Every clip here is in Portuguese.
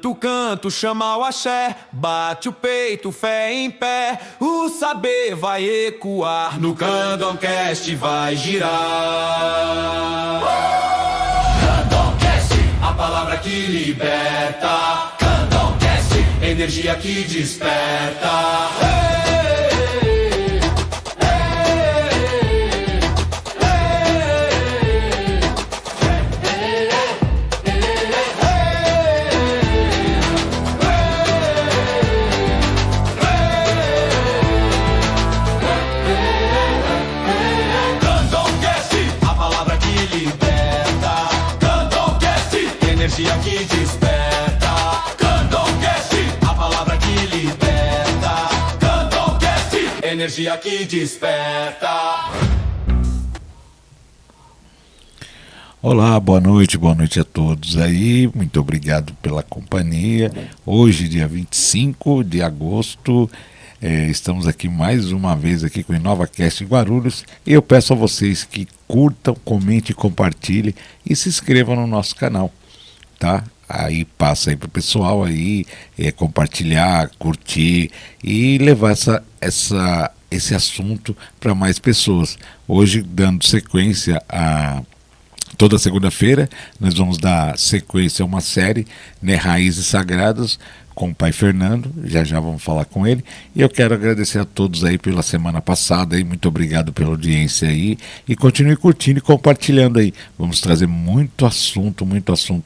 Canto, canto, chama o axé, bate o peito, fé em pé, o saber vai ecoar, no Candomcast vai girar. Candomcast, a palavra que liberta. Candomcast, energia que desperta. Energia que desperta. Candomcast, a palavra que liberta. Candomcast, energia que desperta. Olá, boa noite a todos aí, muito obrigado pela companhia. Hoje, dia 25 de agosto, estamos aqui mais uma vez aqui com o InovaCast em Guarulhos. E eu peço a vocês que curtam, comentem, compartilhem e se inscrevam no nosso canal. Tá? Aí passa aí pro pessoal aí compartilhar, curtir e levar esse assunto para mais pessoas. Hoje, dando sequência a toda segunda-feira, nós vamos dar sequência a uma série, né, Raízes Sagradas, com o pai Fernando, já vamos falar com ele, e eu quero agradecer a todos aí pela semana passada, aí, muito obrigado pela audiência aí, e continue curtindo e compartilhando aí, vamos trazer muito assunto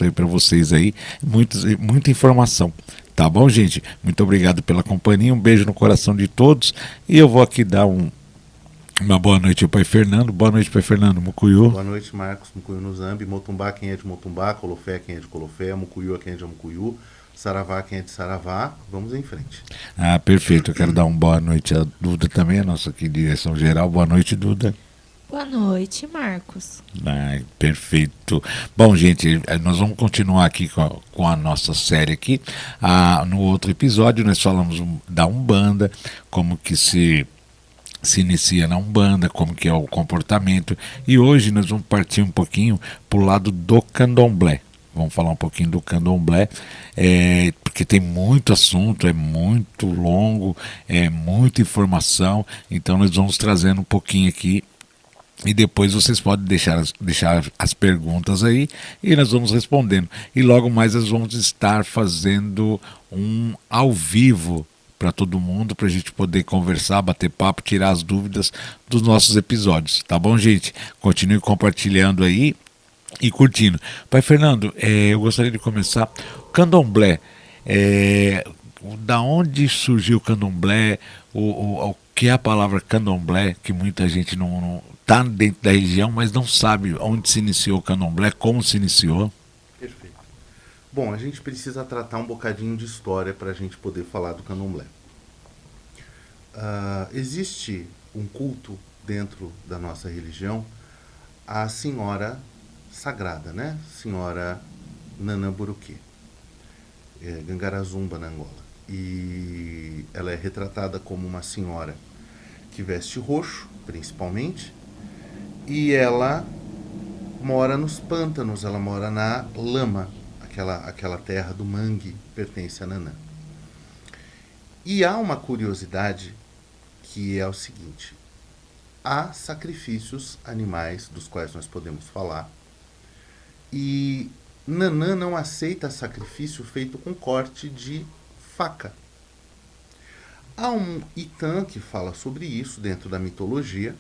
aí para vocês aí, muita informação, tá bom, gente? Muito obrigado pela companhia, um beijo no coração de todos, e eu vou aqui dar uma boa noite ao pai Fernando. Boa noite, pai Fernando. Mucuyu. Boa noite, Marcos. Mucuyu no Zambi. Motumbá, quem é de Motumbá. Colofé, quem é de Colofé. Mucuyu, quem é de Mucuyu. Saravá, quem é de Saravá. Vamos em frente. Ah, perfeito. Eu quero dar uma boa noite à Duda também, a nossa aqui direção geral. Boa noite, Duda. Boa noite, Marcos. Ah, perfeito. Bom, gente, nós vamos continuar aqui com a nossa série aqui. No outro episódio nós falamos da Umbanda, como que se inicia na Umbanda, como que é o comportamento, e hoje nós vamos partir um pouquinho para o lado do Candomblé. Vamos falar um pouquinho do Candomblé, porque tem muito assunto, é muito longo, é muita informação, então nós vamos trazendo um pouquinho aqui, e depois vocês podem deixar as perguntas aí, e nós vamos respondendo. E logo mais nós vamos estar fazendo um ao vivo para todo mundo, para a gente poder conversar, bater papo, tirar as dúvidas dos nossos episódios, tá bom, gente? Continue compartilhando aí e curtindo. Pai Fernando, eu gostaria de começar. Candomblé, da onde surgiu o Candomblé? O que é a palavra Candomblé, que muita gente não está dentro da região, mas não sabe onde se iniciou o Candomblé, como se iniciou? Perfeito. Bom, a gente precisa tratar um bocadinho de história para a gente poder falar do Candomblé. Existe um culto dentro da nossa religião à Senhora Sagrada, né? Senhora Nanã Buruquê, Gangarazumba, na Angola. E ela é retratada como uma senhora que veste roxo, principalmente, e ela mora nos pântanos, ela mora na lama, aquela terra do mangue pertence a Nanã. E há uma curiosidade que é o seguinte: há sacrifícios animais dos quais nós podemos falar, e Nanã não aceita sacrifício feito com corte de faca. Há um Itã que fala sobre isso dentro da mitologia,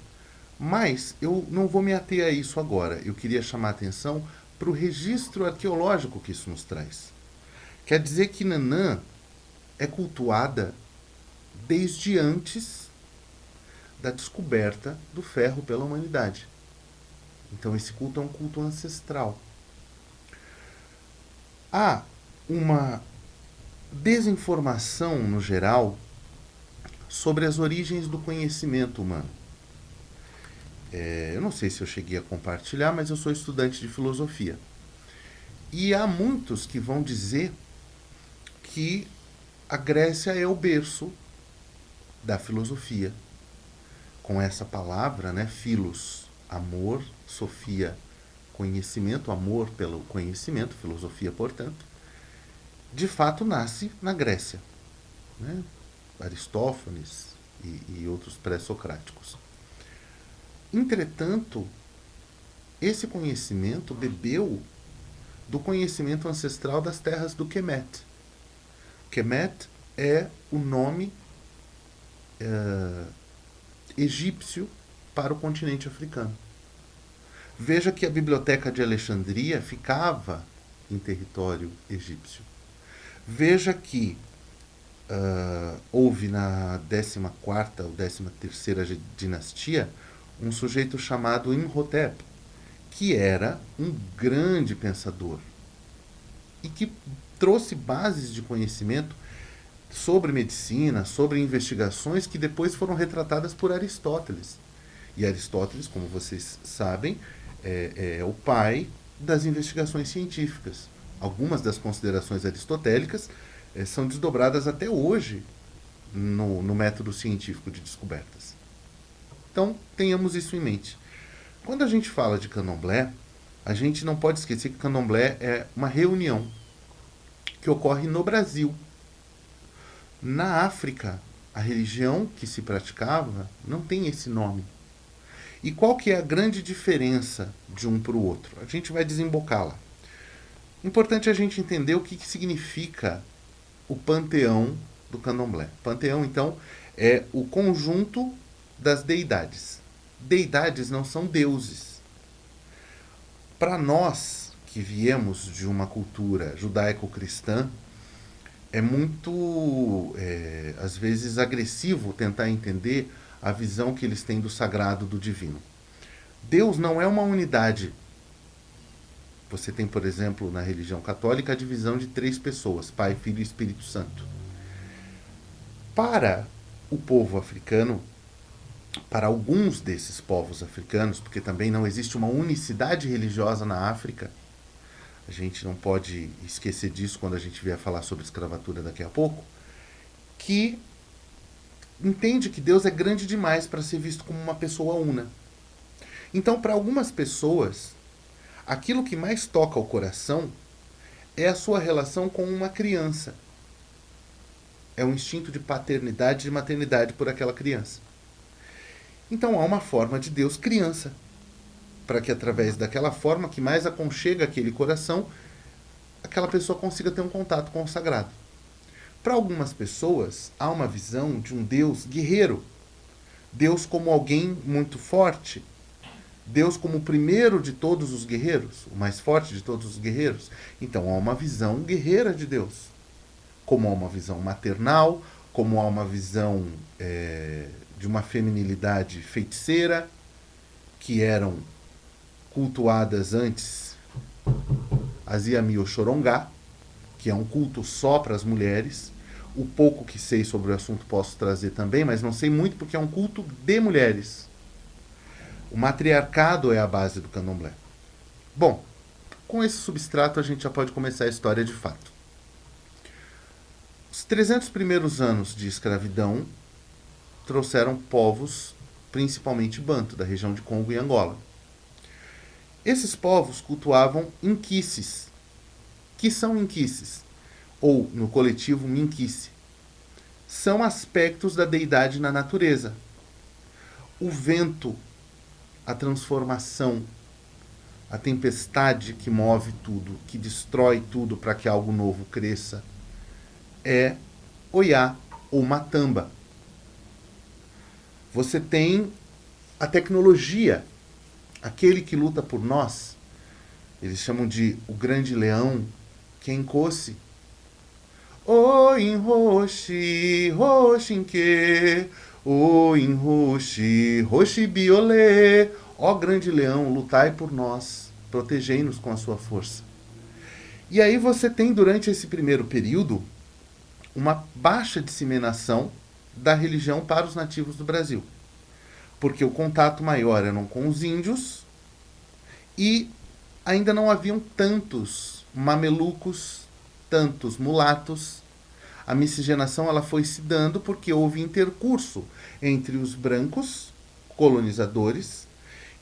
mas eu não vou me ater a isso agora. Eu queria chamar a atenção para o registro arqueológico que isso nos traz. Quer dizer que Nanã é cultuada desde antes da descoberta do ferro pela humanidade. Então esse culto é um culto ancestral. Há uma desinformação no geral sobre as origens do conhecimento humano. Eu não sei se eu cheguei a compartilhar, mas eu sou estudante de filosofia. E há muitos que vão dizer que a Grécia é o berço da filosofia. Com essa palavra, né, philos, amor, sofia, conhecimento, amor pelo conhecimento, filosofia, portanto. de fato nasce na Grécia, né? Aristófanes e outros pré-socráticos. Entretanto, esse conhecimento bebeu do conhecimento ancestral das terras do Kemet. Kemet é o nome egípcio para o continente africano. Veja que a biblioteca de Alexandria ficava em território egípcio. Veja que houve na 14ª ou 13ª dinastia um sujeito chamado Imhotep, que era um grande pensador e que trouxe bases de conhecimento sobre medicina, sobre investigações que depois foram retratadas por Aristóteles. E Aristóteles, como vocês sabem, é o pai das investigações científicas. Algumas das considerações aristotélicas são desdobradas até hoje no método científico de descobertas. Então, tenhamos isso em mente. Quando a gente fala de candomblé, a gente não pode esquecer que candomblé é uma reunião que ocorre no Brasil. Na África, a religião que se praticava não tem esse nome. E qual que é a grande diferença de um para o outro? A gente vai desembocá-la. Importante a gente entender o que significa o panteão do candomblé. Panteão, então, é o conjunto das deidades. Deidades não são deuses. Para nós, que viemos de uma cultura judaico-cristã, é muito, às vezes, agressivo tentar entender a visão que eles têm do sagrado, do divino. Deus não é uma unidade. Você tem, por exemplo, na religião católica, a divisão de 3 pessoas, Pai, Filho e Espírito Santo. Para o povo africano, para alguns desses povos africanos, porque também não existe uma unicidade religiosa na África, a gente não pode esquecer disso quando a gente vier falar sobre escravatura daqui a pouco, que entende que Deus é grande demais para ser visto como uma pessoa una. Então, para algumas pessoas, aquilo que mais toca o coração é a sua relação com uma criança. É um instinto de paternidade e de maternidade por aquela criança. Então há uma forma de Deus criança, para que através daquela forma que mais aconchega aquele coração, aquela pessoa consiga ter um contato com o sagrado. Para algumas pessoas, há uma visão de um Deus guerreiro. Deus como alguém muito forte. Deus como o primeiro de todos os guerreiros, o mais forte de todos os guerreiros. Então há uma visão guerreira de Deus. Como há uma visão maternal, como há uma visão de uma feminilidade feiticeira, que eram cultuadas antes as Iami Oxorongá, que é um culto só para as mulheres. O pouco que sei sobre o assunto posso trazer também, mas não sei muito porque é um culto de mulheres. O matriarcado é a base do candomblé. Bom, com esse substrato a gente já pode começar a história de fato. Os 300 primeiros anos de escravidão trouxeram povos, principalmente banto, da região de Congo e Angola. Esses povos cultuavam inquices. Que são inquices? Ou, no coletivo, minquice. São aspectos da deidade na natureza. O vento, a transformação, a tempestade que move tudo, que destrói tudo para que algo novo cresça, é Oiá ou Matamba. Você tem a tecnologia, aquele que luta por nós, eles chamam de o grande leão, Kenkosi. O inroshi, roshinke, o inroshi, roshi biolê. Ó grande leão, lutai por nós, protegei-nos com a sua força. E aí você tem, durante esse primeiro período, uma baixa disseminação da religião para os nativos do Brasil. Porque o contato maior era com os índios e ainda não haviam tantos mamelucos, tantos mulatos. A miscigenação ela foi se dando porque houve intercurso entre os brancos colonizadores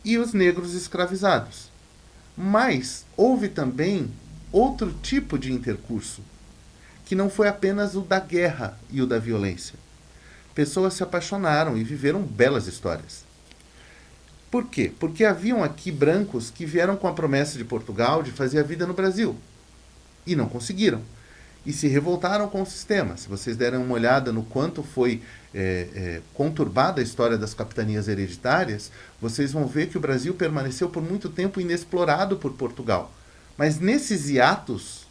e os negros escravizados. Mas houve também outro tipo de intercurso, que não foi apenas o da guerra e o da violência. Pessoas se apaixonaram e viveram belas histórias. Por quê? Porque haviam aqui brancos que vieram com a promessa de Portugal de fazer a vida no Brasil. E não conseguiram. E se revoltaram com o sistema. Se vocês derem uma olhada no quanto foi conturbada a história das capitanias hereditárias, vocês vão ver que o Brasil permaneceu por muito tempo inexplorado por Portugal. Mas nesses hiatos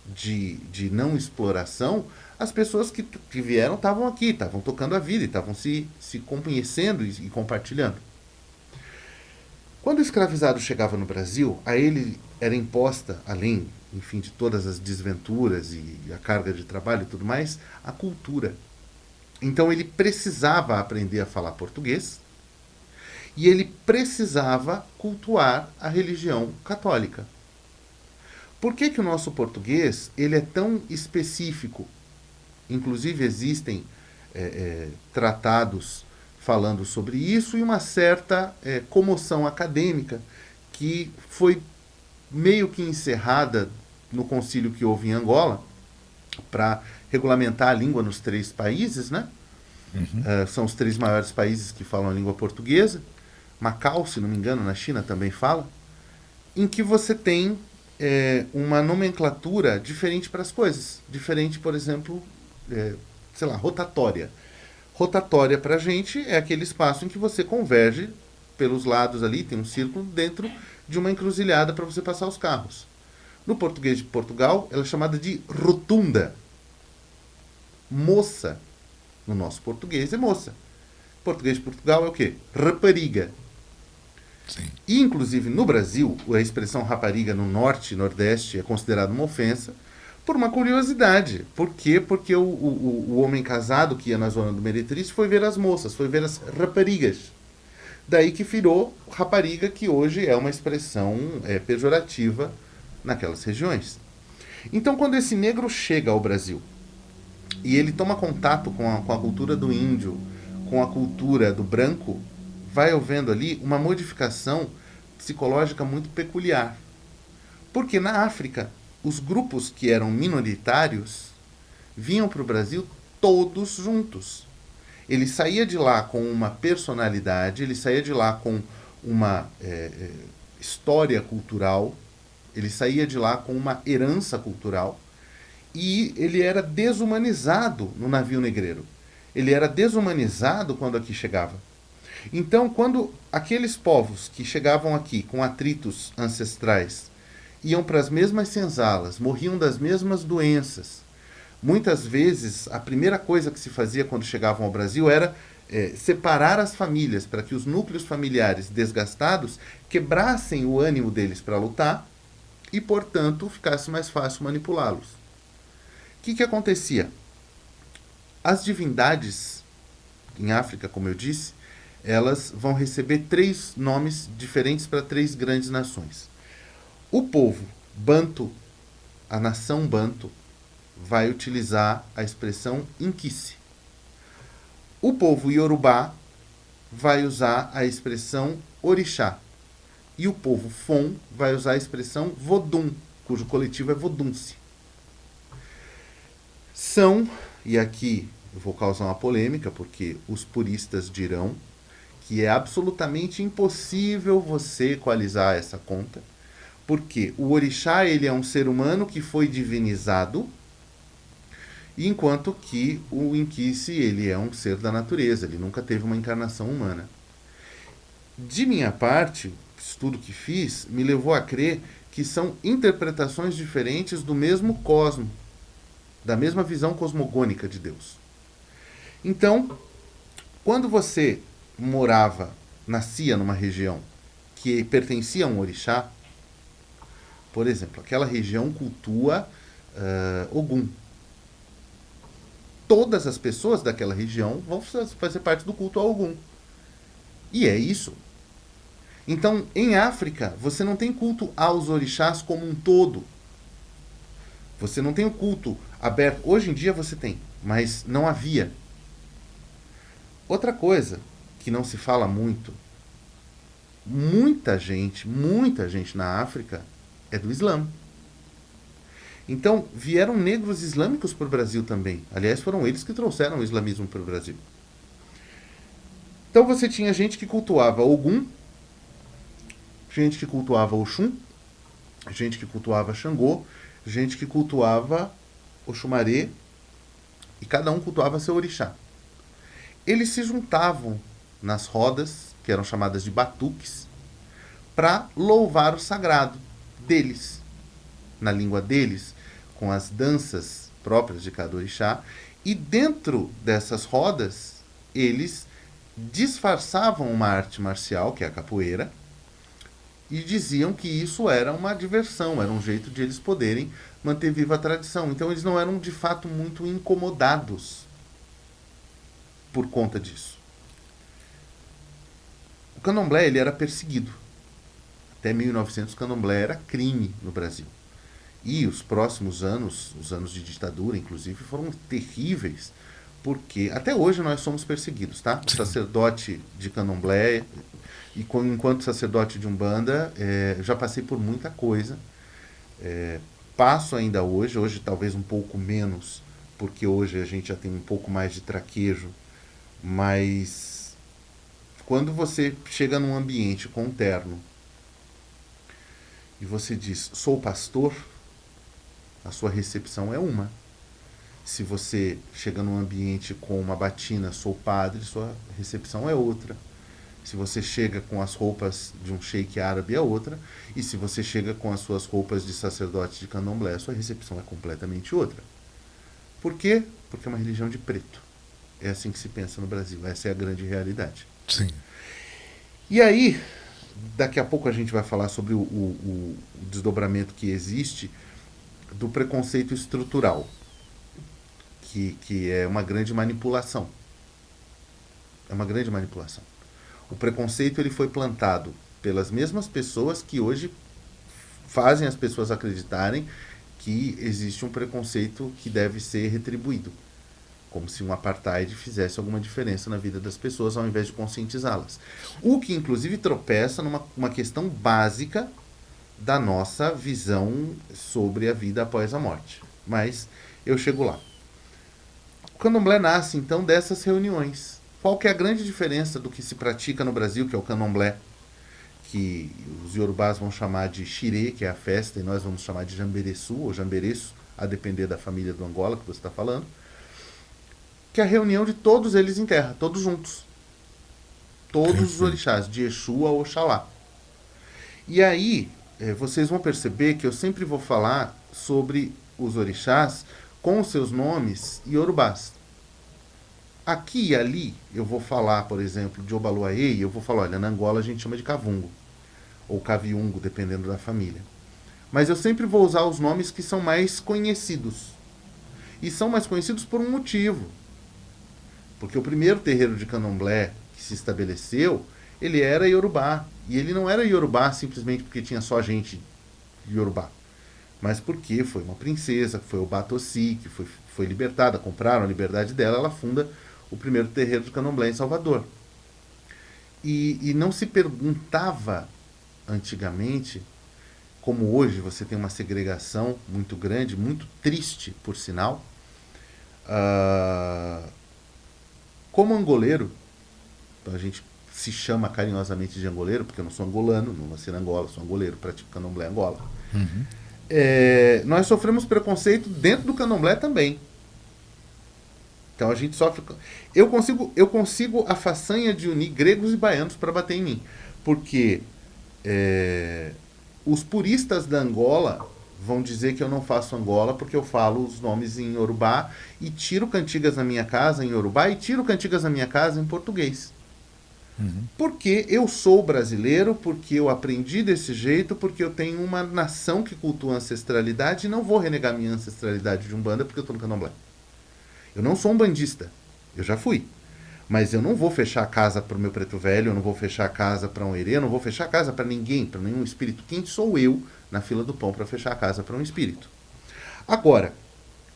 de não exploração, as pessoas que vieram estavam aqui, estavam tocando a vida, estavam se conhecendo e compartilhando. Quando o escravizado chegava no Brasil, a ele era imposta, além, enfim, de todas as desventuras e a carga de trabalho e tudo mais, a cultura. Então ele precisava aprender a falar português e ele precisava cultuar a religião católica. Por que que o nosso português ele é tão específico? Inclusive existem tratados falando sobre isso e uma certa comoção acadêmica que foi meio que encerrada no concílio que houve em Angola para regulamentar a língua nos 3 países, né? São os 3 maiores países que falam a língua portuguesa. Macau, se não me engano, na China também fala. Em que você tem uma nomenclatura diferente para as coisas. Diferente, por exemplo, sei lá, rotatória. Rotatória para a gente é aquele espaço em que você converge pelos lados ali, tem um círculo dentro de uma encruzilhada para você passar os carros. No português de Portugal, ela é chamada de rotunda. Moça. No nosso português é moça. Português de Portugal é o quê? Rapariga. Sim. E, inclusive, no Brasil, a expressão rapariga no norte e nordeste é considerada uma ofensa por uma curiosidade. Por quê? Porque o homem casado que ia na zona do Meretriz foi ver as moças, foi ver as raparigas. Daí que virou rapariga, que hoje é uma expressão pejorativa naquelas regiões. Então, quando esse negro chega ao Brasil e ele toma contato com a cultura do índio, com a cultura do branco, vai havendo ali uma modificação psicológica muito peculiar. Porque na África, os grupos que eram minoritários vinham para o Brasil todos juntos. Ele saía de lá com uma personalidade, ele saía de lá com uma história cultural, ele saía de lá com uma herança cultural e ele era desumanizado no navio negreiro. Ele era desumanizado quando aqui chegava. Então, quando aqueles povos que chegavam aqui com atritos ancestrais iam para as mesmas senzalas, morriam das mesmas doenças, muitas vezes a primeira coisa que se fazia quando chegavam ao Brasil era separar as famílias para que os núcleos familiares desgastados quebrassem o ânimo deles para lutar e, portanto, ficasse mais fácil manipulá-los. O que acontecia? As divindades em África, como eu disse, elas vão receber 3 nomes diferentes para 3 grandes nações. O povo Banto, a nação Banto, vai utilizar a expressão Inquice. O povo Yorubá vai usar a expressão Orixá. E o povo Fon vai usar a expressão Vodun, cujo coletivo é Vodunce. São, e aqui eu vou causar uma polêmica, porque os puristas dirão que é absolutamente impossível você equalizar essa conta, porque o orixá ele é um ser humano que foi divinizado, enquanto que o Inquice ele é um ser da natureza, ele nunca teve uma encarnação humana. De minha parte, o estudo que fiz me levou a crer que são interpretações diferentes do mesmo cosmo, da mesma visão cosmogônica de Deus. Então, quando você nascia numa região que pertencia a um orixá, por exemplo, aquela região cultua Ogum. Todas as pessoas daquela região vão fazer parte do culto a Ogum. E é isso. Então, em África, você não tem culto aos orixás como um todo. Você não tem o culto aberto. Hoje em dia você tem, mas não havia. Outra coisa que não se fala muito, muita gente na África é do Islã. Então, vieram negros islâmicos para o Brasil também. Aliás, foram eles que trouxeram o islamismo para o Brasil. Então você tinha gente que cultuava Ogum, gente que cultuava Oxum, gente que cultuava Xangô, gente que cultuava Oxumaré, e cada um cultuava seu orixá. Eles se juntavam nas rodas, que eram chamadas de batuques, para louvar o sagrado deles, na língua deles, com as danças próprias de cada orixá, e dentro dessas rodas, eles disfarçavam uma arte marcial, que é a capoeira, e diziam que isso era uma diversão, era um jeito de eles poderem manter viva a tradição. Então eles não eram de fato muito incomodados por conta disso. O candomblé ele era perseguido. Até 1900 o candomblé era crime no Brasil. E os próximos anos, os anos de ditadura inclusive, foram terríveis, porque até hoje nós somos perseguidos, tá? O sacerdote de candomblé, e enquanto sacerdote de Umbanda, já passei por muita coisa. Passo ainda hoje talvez um pouco menos, porque hoje a gente já tem um pouco mais de traquejo, mas quando você chega num ambiente com um terno e você diz, sou pastor, a sua recepção é uma. Se você chega num ambiente com uma batina, sou padre, sua recepção é outra. Se você chega com as roupas de um sheik árabe, é outra. E se você chega com as suas roupas de sacerdote de candomblé, sua recepção é completamente outra. Por quê? Porque é uma religião de preto. É assim que se pensa no Brasil. Essa é a grande realidade. Sim. E aí, daqui a pouco a gente vai falar sobre o desdobramento que existe do preconceito estrutural, que é uma grande manipulação. É uma grande manipulação. O preconceito ele foi plantado pelas mesmas pessoas que hoje fazem as pessoas acreditarem que existe um preconceito que deve ser retribuído. Como se um apartheid fizesse alguma diferença na vida das pessoas ao invés de conscientizá-las. O que, inclusive, tropeça numa questão básica da nossa visão sobre a vida após a morte. Mas eu chego lá. O candomblé nasce, então, dessas reuniões. Qual que é a grande diferença do que se pratica no Brasil, que é o candomblé, que os iorubás vão chamar de xirê, que é a festa, e nós vamos chamar de jambereçu ou jambereço, a depender da família do Angola que você está falando, que é a reunião de todos eles em terra, todos juntos. Todos os orixás, de Exu a Oxalá. E aí, vocês vão perceber que eu sempre vou falar sobre os orixás com os seus nomes iorubás. Aqui e ali, eu vou falar, por exemplo, de Obaluaê, e eu vou falar, olha, na Angola a gente chama de Cavungo, ou Caviungo, dependendo da família. Mas eu sempre vou usar os nomes que são mais conhecidos. E são mais conhecidos por um motivo. Porque o primeiro terreiro de candomblé que se estabeleceu, ele era iorubá. E ele não era iorubá simplesmente porque tinha só gente iorubá. Mas porque foi uma princesa, foi o Batossi, que foi libertada, compraram a liberdade dela, ela funda o primeiro terreiro de candomblé em Salvador. E não se perguntava antigamente, como hoje você tem uma segregação muito grande, muito triste, por sinal, como angoleiro, então a gente se chama carinhosamente de angoleiro, porque eu não sou angolano, não nasci na Angola, sou angoleiro, pratico candomblé Angola. Uhum. Nós sofremos preconceito dentro do candomblé também. Então a gente sofre. Eu consigo a façanha de unir gregos e baianos para bater em mim. Porque os puristas da Angola vão dizer que eu não faço Angola porque eu falo os nomes em Yorubá e tiro cantigas na minha casa em Yorubá e tiro cantigas na minha casa em português. Uhum. Porque eu sou brasileiro, porque eu aprendi desse jeito, porque eu tenho uma nação que cultua a ancestralidade e não vou renegar minha ancestralidade de Umbanda porque eu estou no candomblé. Eu não sou um bandista, eu já fui. Mas eu não vou fechar a casa para o meu preto velho, eu não vou fechar a casa para um herê, eu não vou fechar a casa para ninguém, para nenhum espírito. Quem sou eu na fila do pão para fechar a casa para um espírito? Agora,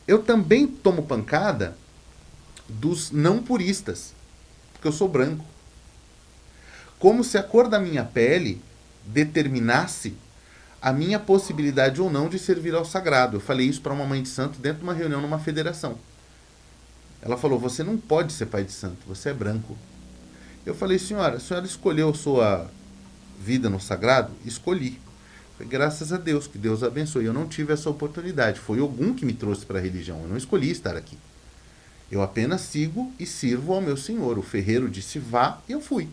eu também tomo pancada dos não puristas, porque eu sou branco. Como se a cor da minha pele determinasse a minha possibilidade ou não de servir ao sagrado. Eu falei isso para uma mãe de santo dentro de uma reunião numa federação. Ela falou, você não pode ser pai de santo, você é branco. Eu falei, senhora, a senhora escolheu sua vida no sagrado? Escolhi. Foi graças a Deus, que Deus abençoe. Eu não tive essa oportunidade. Foi Ogum que me trouxe para a religião. Eu não escolhi estar aqui. Eu apenas sigo e sirvo ao meu Senhor. O ferreiro disse vá e eu fui.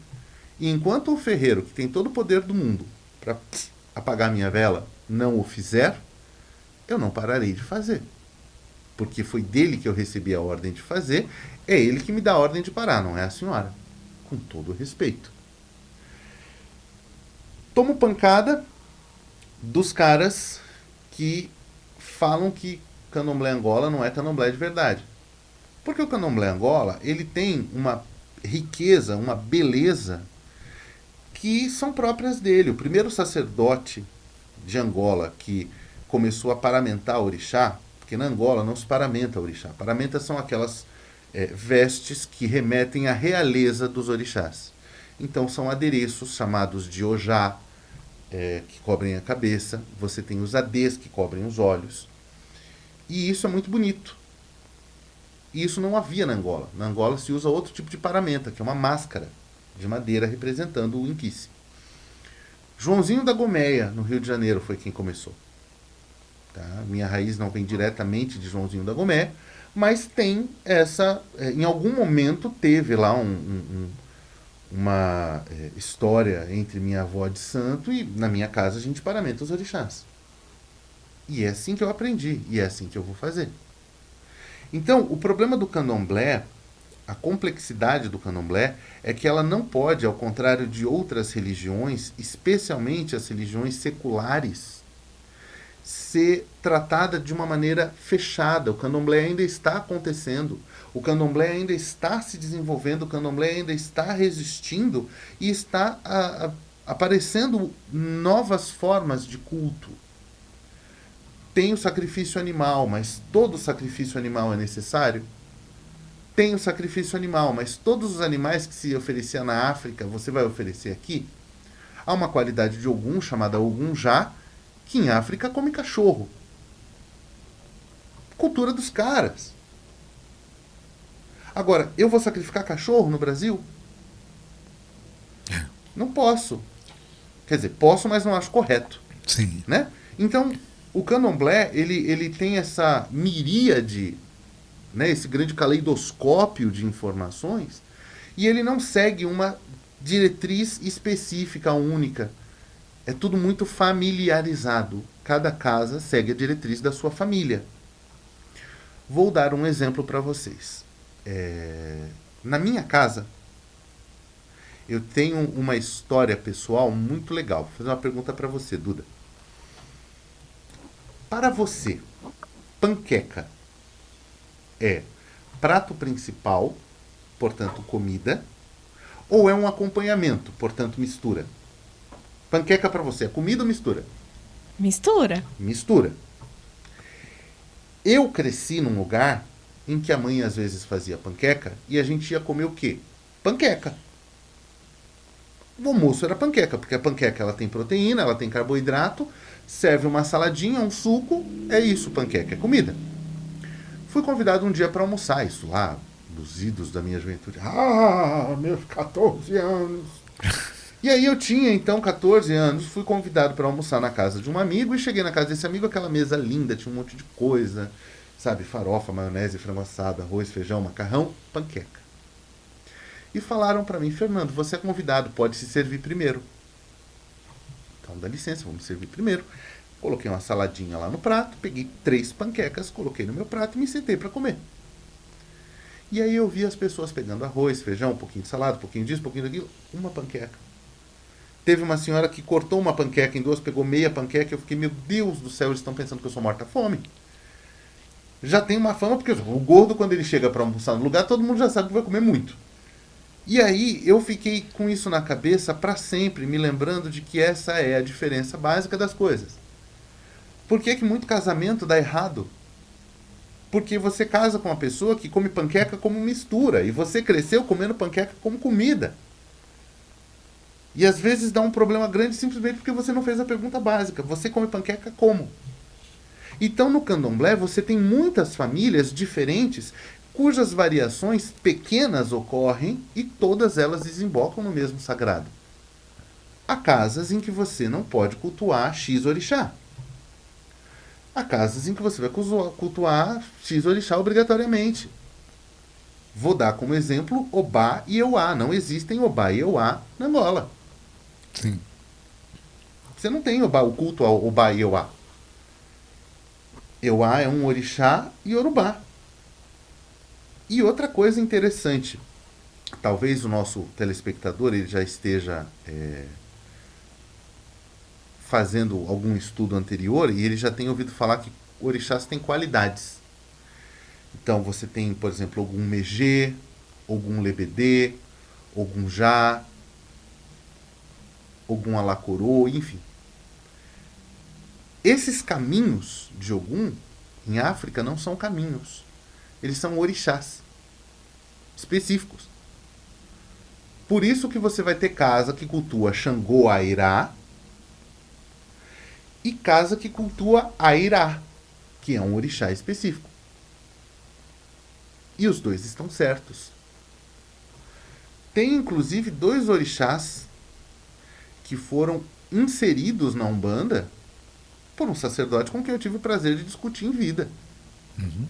E enquanto o ferreiro, que tem todo o poder do mundo para apagar minha vela, não o fizer, eu não pararei de fazer. Porque foi dele que eu recebi a ordem de fazer, é ele que me dá a ordem de parar, não é a senhora. Com todo o respeito. Tomo pancada dos caras que falam que Candomblé Angola não é Candomblé de verdade. Porque o Candomblé Angola, ele tem uma riqueza, uma beleza que são próprias dele. O primeiro sacerdote de Angola que começou a paramentar orixá, porque na Angola não se paramenta orixá. Paramenta são aquelas vestes que remetem à realeza dos orixás. Então são adereços chamados de ojá, que cobrem a cabeça. Você tem os adês que cobrem os olhos. E isso é muito bonito. E isso não havia na Angola. Na Angola se usa outro tipo de paramenta, que é uma máscara de madeira representando o Inquice. Joãozinho da Gomeia, no Rio de Janeiro, foi quem começou. Tá? Minha raiz não vem diretamente de Joãozinho da Gomeia, mas tem essa... em algum momento teve lá uma história entre minha avó de santo e na minha casa a gente paramenta os orixás. E é assim que eu aprendi, e é assim que eu vou fazer. Então, o problema do candomblé, a complexidade do candomblé, é que ela não pode, ao contrário de outras religiões, especialmente as religiões seculares, ser tratada de uma maneira fechada. O candomblé ainda está acontecendo, o candomblé ainda está se desenvolvendo, o candomblé ainda está resistindo e está aparecendo novas formas de culto. Tem o sacrifício animal, mas todo sacrifício animal é necessário? Tem o sacrifício animal, mas todos os animais que se oferecia na África, você vai oferecer aqui? Há uma qualidade de Ogum chamada Ogunjá, que em África come cachorro. Cultura dos caras. Agora, eu vou sacrificar cachorro no Brasil? Não posso. Quer dizer, posso, mas não acho correto. Sim. Né? Então, o candomblé, ele tem essa miríade, né, esse grande caleidoscópio de informações, e ele não segue uma diretriz específica, única. É tudo muito familiarizado. Cada casa segue a diretriz da sua família. Vou dar um exemplo para vocês. Na minha casa, eu tenho uma história pessoal muito legal. Vou fazer uma pergunta para você, Duda. Para você, panqueca é prato principal, portanto comida, ou é um acompanhamento, portanto mistura? Panqueca para você é comida ou mistura? Mistura. Mistura. Eu cresci num lugar em que a mãe às vezes fazia panqueca e a gente ia comer o quê? Panqueca. O almoço era panqueca, porque a panqueca ela tem proteína, ela tem carboidrato, serve uma saladinha, um suco, é isso, panqueca, é comida. Fui convidado um dia para almoçar, isso lá, dos idos da minha juventude. Meus 14 anos. E aí eu tinha, então, 14 anos, fui convidado para almoçar na casa de um amigo e cheguei na casa desse amigo, aquela mesa linda, tinha um monte de coisa, sabe, farofa, maionese, frango assado, arroz, feijão, macarrão, panqueca. E falaram para mim, Fernando, você é convidado, pode se servir primeiro. Então dá licença, vamos servir primeiro. Coloquei uma saladinha lá no prato, peguei 3 panquecas, coloquei no meu prato e me sentei para comer. E aí eu vi as pessoas pegando arroz, feijão, um pouquinho de salada, um pouquinho disso, um pouquinho daquilo, uma panqueca. Teve uma senhora que cortou uma panqueca em 2, pegou meia panqueca, eu fiquei, meu Deus do céu, eles estão pensando que eu sou morta-fome. Já tem uma fama, porque o gordo, quando ele chega para almoçar no lugar, todo mundo já sabe que vai comer muito. E aí eu fiquei com isso na cabeça para sempre, me lembrando de que essa é a diferença básica das coisas. Por que muito casamento dá errado? Porque você casa com uma pessoa que come panqueca como mistura, e você cresceu comendo panqueca como comida. E às vezes dá um problema grande simplesmente porque você não fez a pergunta básica. Você come panqueca como? Então no candomblé você tem muitas famílias diferentes cujas variações pequenas ocorrem e todas elas desembocam no mesmo sagrado. Há casas em que você não pode cultuar X orixá. Há casas em que você vai cultuar X orixá obrigatoriamente. Vou dar como exemplo Obá e Euá. Não existem Obá e Euá na Angola. Sim. Você não tem o culto ao Obá e Euá. Euá é um orixá iorubá. E outra coisa interessante, talvez o nosso telespectador ele já esteja fazendo algum estudo anterior e ele já tenha ouvido falar que orixás têm qualidades. Então você tem, por exemplo, algum Megê, algum Lebedê, algum Já, algum Alacorô, enfim. Esses caminhos de Ogum em África não são caminhos. Eles são orixás específicos. Por isso que você vai ter casa que cultua Xangô Airá e casa que cultua Airá, que é um orixá específico. E os dois estão certos. Tem inclusive 2 orixás que foram inseridos na Umbanda por um sacerdote com quem eu tive o prazer de discutir em vida. Uhum.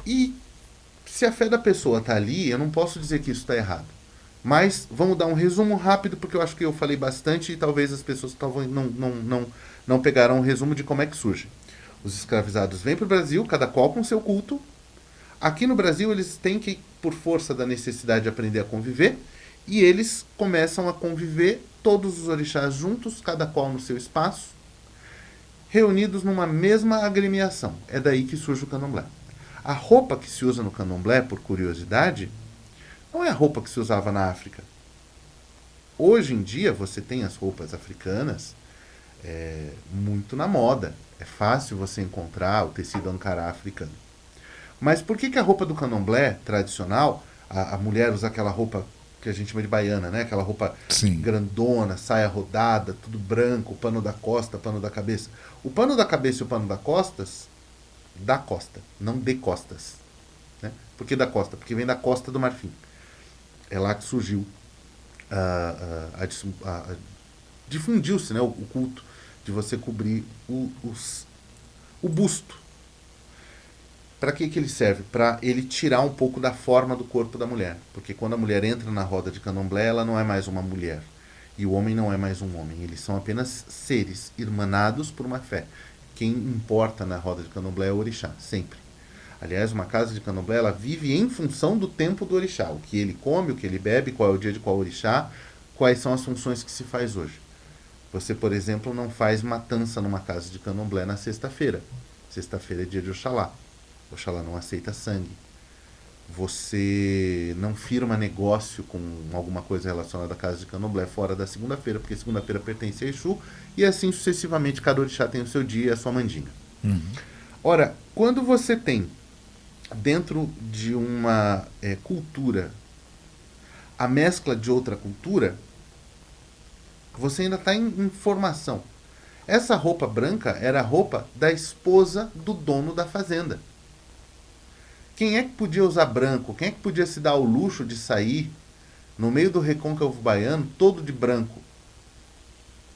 E se a fé da pessoa está ali, eu não posso dizer que isso está errado. Mas vamos dar um resumo rápido, porque eu acho que eu falei bastante e talvez as pessoas talvez não pegaram um resumo de como é que surge. Os escravizados vêm para o Brasil, cada qual com seu culto. Aqui no Brasil eles têm que, por força da necessidade, aprender a conviver. E eles começam a conviver, todos os orixás juntos, cada qual no seu espaço, reunidos numa mesma agremiação. É daí que surge o candomblé. A roupa que se usa no candomblé, por curiosidade, não é a roupa que se usava na África. Hoje em dia você tem as roupas africanas muito na moda. É fácil você encontrar o tecido Ankara africano. Mas por que a roupa do candomblé tradicional, a mulher usa aquela roupa que a gente chama de baiana, né? Aquela roupa Sim. grandona, saia rodada, tudo branco, pano da costa, pano da cabeça. O pano da cabeça e o pano da costa, não de costas. Né? Por que da costa? Porque vem da Costa do Marfim. É lá que surgiu, difundiu-se, né, o culto de você cobrir o busto. Para que ele serve? Para ele tirar um pouco da forma do corpo da mulher. Porque quando a mulher entra na roda de candomblé, ela não é mais uma mulher. E o homem não é mais um homem. Eles são apenas seres irmanados por uma fé. Quem importa na roda de candomblé é o orixá, sempre. Aliás, uma casa de candomblé, ela vive em função do tempo do orixá. O que ele come, o que ele bebe, qual é o dia de qual orixá, quais são as funções que se faz hoje. Você, por exemplo, não faz matança numa casa de candomblé na sexta-feira. Sexta-feira é dia de Oxalá. Oxalá não aceita sangue. Você não firma negócio com alguma coisa relacionada à casa de candomblé fora da segunda-feira, porque segunda-feira pertence a Exu, e assim sucessivamente cada orixá tem o seu dia e a sua mandinga. Uhum. Ora, quando você tem dentro de uma cultura a mescla de outra cultura, você ainda está em formação. Essa roupa branca era a roupa da esposa do dono da fazenda. Quem é que podia usar branco? Quem é que podia se dar ao luxo de sair no meio do recôncavo baiano todo de branco?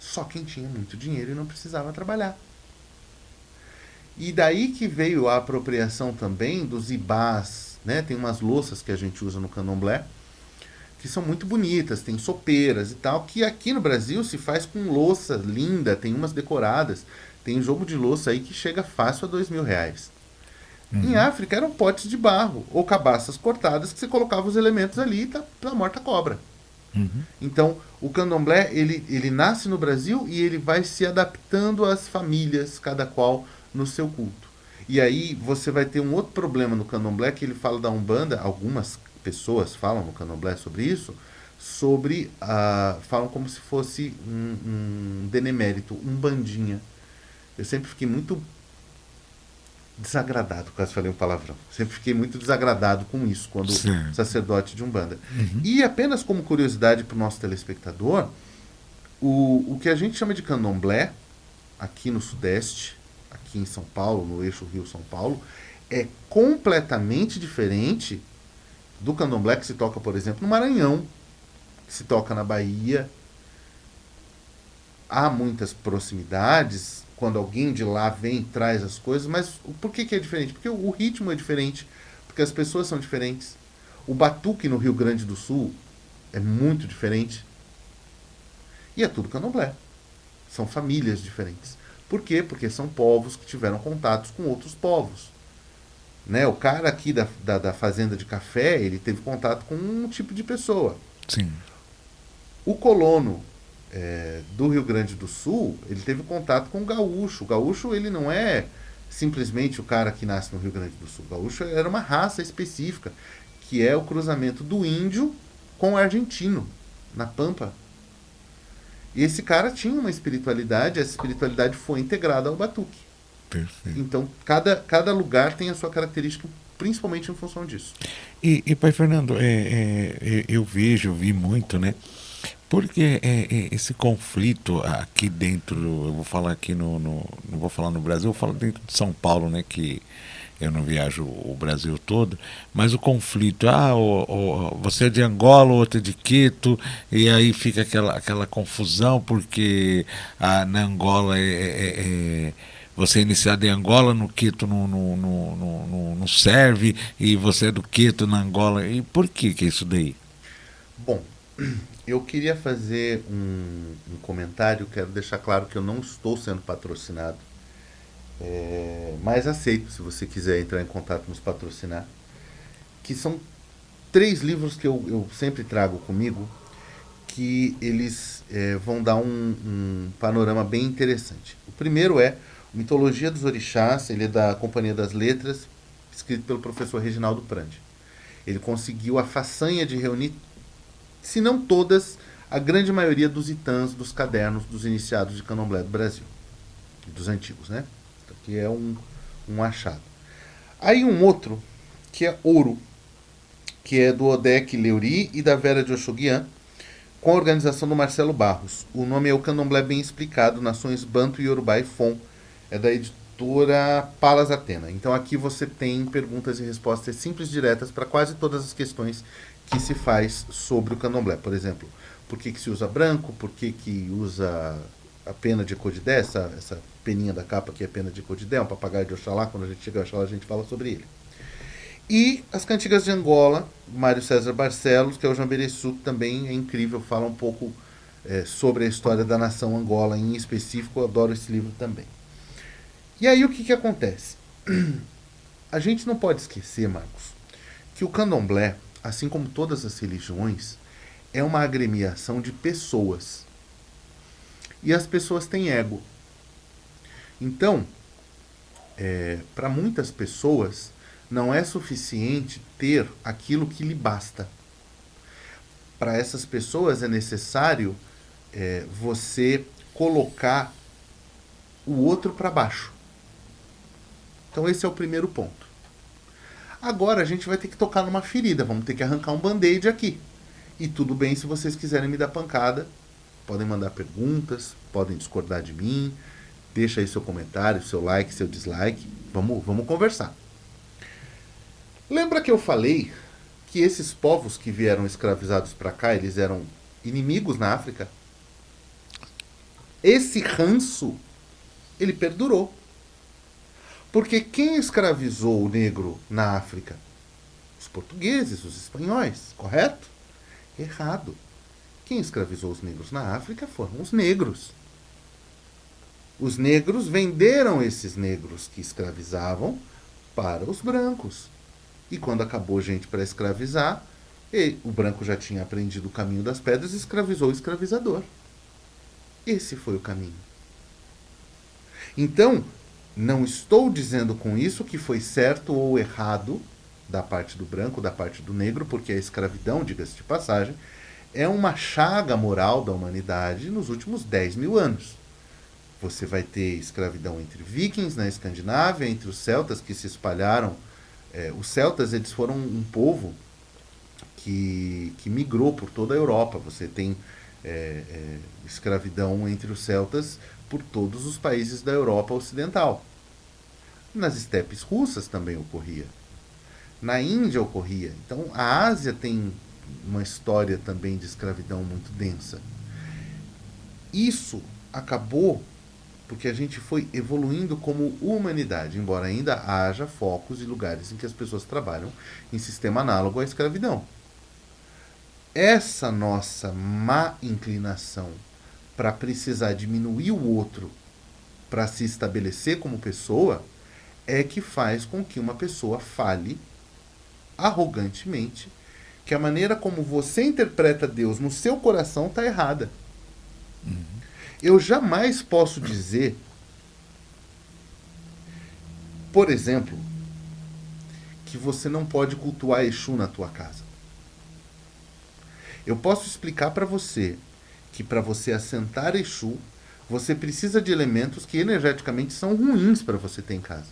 Só quem tinha muito dinheiro e não precisava trabalhar. E daí que veio a apropriação também dos ibás, né? Tem umas louças que a gente usa no candomblé, que são muito bonitas, tem sopeiras e tal, que aqui no Brasil se faz com louça linda, tem umas decoradas, tem um jogo de louça aí que chega fácil a R$2.000. Em África eram potes de barro, ou cabaças cortadas, que você colocava os elementos ali e tá morta a cobra. Uhum. Então, o candomblé, ele nasce no Brasil e ele vai se adaptando às famílias, cada qual no seu culto. E aí você vai ter um outro problema no candomblé, que ele fala da Umbanda, algumas pessoas falam no candomblé sobre isso, falam como se fosse um benemérito, um bandinha. Eu sempre fiquei muito desagradado, quase falei um palavrão. Sempre fiquei muito desagradado com isso, quando Sim. sacerdote de Umbanda. E apenas como curiosidade para o nosso telespectador, o que a gente chama de candomblé, aqui no Sudeste, aqui em São Paulo, no eixo Rio-São Paulo, é completamente diferente do candomblé que se toca, por exemplo, no Maranhão, que se toca na Bahia. Há muitas proximidades, quando alguém de lá vem e traz as coisas, mas por que é diferente? Porque o ritmo é diferente, porque as pessoas são diferentes. O batuque no Rio Grande do Sul é muito diferente. E é tudo candomblé. São famílias diferentes. Por quê? Porque são povos que tiveram contatos com outros povos. Né? O cara aqui da fazenda de café, ele teve contato com um tipo de pessoa. Sim. O colono do Rio Grande do Sul, ele teve contato com o gaúcho. O gaúcho, ele não é simplesmente o cara que nasce no Rio Grande do Sul. O gaúcho era uma raça específica, que é o cruzamento do índio com o argentino, na Pampa. E esse cara tinha uma espiritualidade, essa espiritualidade foi integrada ao batuque. Perfeito. Então, cada lugar tem a sua característica, principalmente em função disso. E Pai Fernando, eu vi muito, né? Porque esse conflito aqui dentro, eu vou falar aqui não vou falar no Brasil, eu falo dentro de São Paulo, né? Que eu não viajo o Brasil todo, mas o conflito, você é de Angola, o outro é de Quito, e aí fica aquela confusão, porque na Angola você é iniciado em Angola, no Quito não serve, e você é do Quito na Angola. E por que é isso daí? Bom, eu queria fazer um comentário, quero deixar claro que eu não estou sendo patrocinado, mas aceito se você quiser entrar em contato e nos patrocinar, que são 3 livros que eu sempre trago comigo, que eles vão dar um panorama bem interessante. O primeiro é Mitologia dos Orixás, ele é da Companhia das Letras, escrito pelo professor Reginaldo Prandi. Ele conseguiu a façanha de reunir, se não todas, a grande maioria dos itãs dos cadernos dos iniciados de candomblé do Brasil. Dos antigos, né? Então, aqui é um achado. Aí um outro, que é Ouro, que é do Odek Leuri e da Vera de Oxoguian, com a organização do Marcelo Barros. O nome é O Candomblé Bem Explicado, Nações Banto, Yorubá e Fon. É da editora Palas Atena. Então aqui você tem perguntas e respostas simples e diretas para quase todas as questões que se faz sobre o candomblé. Por exemplo, por que se usa branco, por que usa a pena de Ecodidé, essa peninha da capa que é pena de Ecodidé, um papagaio de Oxalá, quando a gente chega a Oxalá a gente fala sobre ele. E as Cantigas de Angola, Mário César Barcelos, que é o Jambereçu, também é incrível, fala um pouco sobre a história da nação Angola em específico, eu adoro esse livro também. E aí o que acontece? A gente não pode esquecer, Marcos, que o candomblé, assim como todas as religiões, é uma agremiação de pessoas. E as pessoas têm ego. Então, para muitas pessoas, não é suficiente ter aquilo que lhe basta. Para essas pessoas é necessário você colocar o outro para baixo. Então esse é o primeiro ponto. Agora a gente vai ter que tocar numa ferida, vamos ter que arrancar um band-aid aqui. E tudo bem se vocês quiserem me dar pancada, podem mandar perguntas, podem discordar de mim, deixa aí seu comentário, seu like, seu dislike, vamos conversar. Lembra que eu falei que esses povos que vieram escravizados para cá, eles eram inimigos na África? Esse ranço, ele perdurou. Porque quem escravizou o negro na África? Os portugueses, os espanhóis, correto? Errado. Quem escravizou os negros na África foram os negros. Os negros venderam esses negros que escravizavam para os brancos. E quando acabou gente para escravizar, o branco já tinha aprendido o caminho das pedras e escravizou o escravizador. Esse foi o caminho. Então, não estou dizendo com isso que foi certo ou errado da parte do branco, da parte do negro, porque a escravidão, diga-se de passagem, é uma chaga moral da humanidade nos últimos 10 mil anos. Você vai ter escravidão entre vikings na Escandinávia, entre os celtas que se espalharam. Os celtas, eles foram um povo que migrou por toda a Europa. Você tem escravidão entre os celtas por todos os países da Europa Ocidental. Nas estepes russas também ocorria. Na Índia ocorria. Então a Ásia tem uma história também de escravidão muito densa. Isso acabou porque a gente foi evoluindo como humanidade, embora ainda haja focos e lugares em que as pessoas trabalham em sistema análogo à escravidão. Essa nossa má inclinação para precisar diminuir o outro para se estabelecer como pessoa é que faz com que uma pessoa fale arrogantemente que a maneira como você interpreta Deus no seu coração está errada. Eu jamais posso dizer, por exemplo, que você não pode cultuar Exu na tua casa. Eu posso explicar para você que para você assentar Exu, você precisa de elementos que energeticamente são ruins para você ter em casa.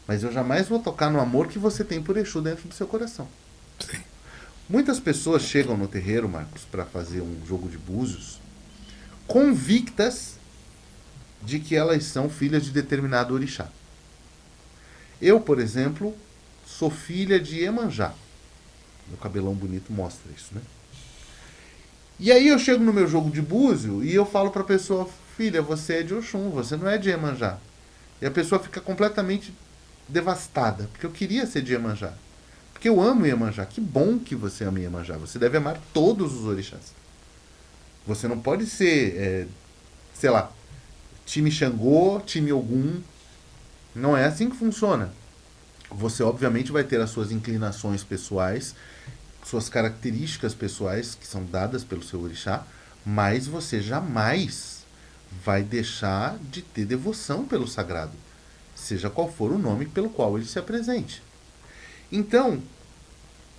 Mas eu jamais vou tocar no amor que você tem por Exu dentro do seu coração. Sim. Muitas pessoas chegam no terreiro, Marcos, para fazer um jogo de búzios, convictas de que elas são filhas de determinado orixá. Eu, por exemplo, sou filha de Iemanjá. Meu cabelão bonito mostra isso, né? E aí eu chego no meu jogo de búzio e eu falo para a pessoa, filha, você é de Oxum, você não é de Iemanjá. E a pessoa fica completamente devastada, porque eu queria ser de Iemanjá. Porque eu amo Iemanjá. Que bom que você ama Iemanjá. Você deve amar todos os orixás. Você não pode ser, sei lá, time Xangô, time Ogum. Não é assim que funciona. Você, obviamente, vai ter as suas inclinações pessoais, suas características pessoais, que são dadas pelo seu orixá, mas você jamais vai deixar de ter devoção pelo sagrado, seja qual for o nome pelo qual ele se apresente. Então,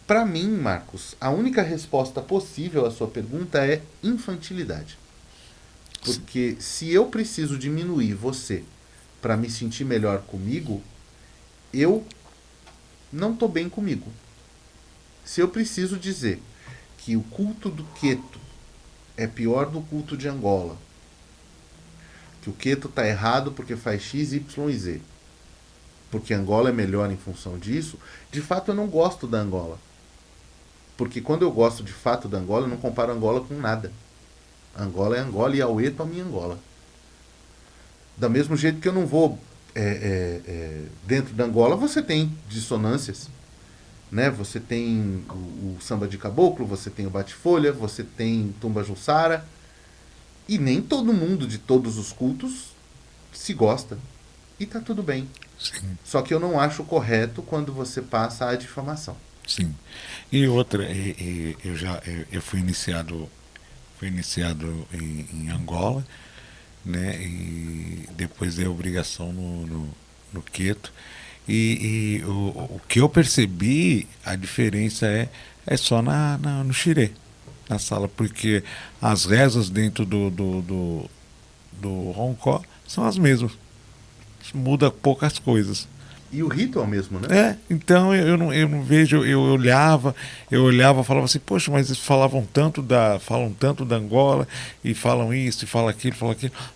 para mim, Marcos, a única resposta possível à sua pergunta é infantilidade. Porque se eu preciso diminuir você para me sentir melhor comigo, eu não estou bem comigo. Se eu preciso dizer que o culto do Queto é pior do culto de Angola, que o Queto está errado porque faz X, Y e Z, porque Angola é melhor em função disso, de fato eu não gosto da Angola. Porque quando eu gosto de fato da Angola, eu não comparo Angola com nada. Angola é Angola e Aueto a minha Angola. Do mesmo jeito que eu não vou... dentro da Angola você tem dissonâncias. Né? Você tem o samba de caboclo, você tem o bate-folha, você tem tumba jussara. E nem todo mundo de todos os cultos se gosta. E tá tudo bem. Sim. Só que eu não acho correto quando você passa a difamação. Sim. E outra, eu fui iniciado em Angola, né? E depois dei a obrigação no Queto. E o que eu percebi, a diferença é só no xirê, na sala, porque as rezas dentro do roncó são as mesmas. Muda poucas coisas. E o rito é o mesmo, né? Então eu não vejo, eu olhava, falava assim, poxa, mas eles falam tanto da Angola, e falam isso, e falam aquilo,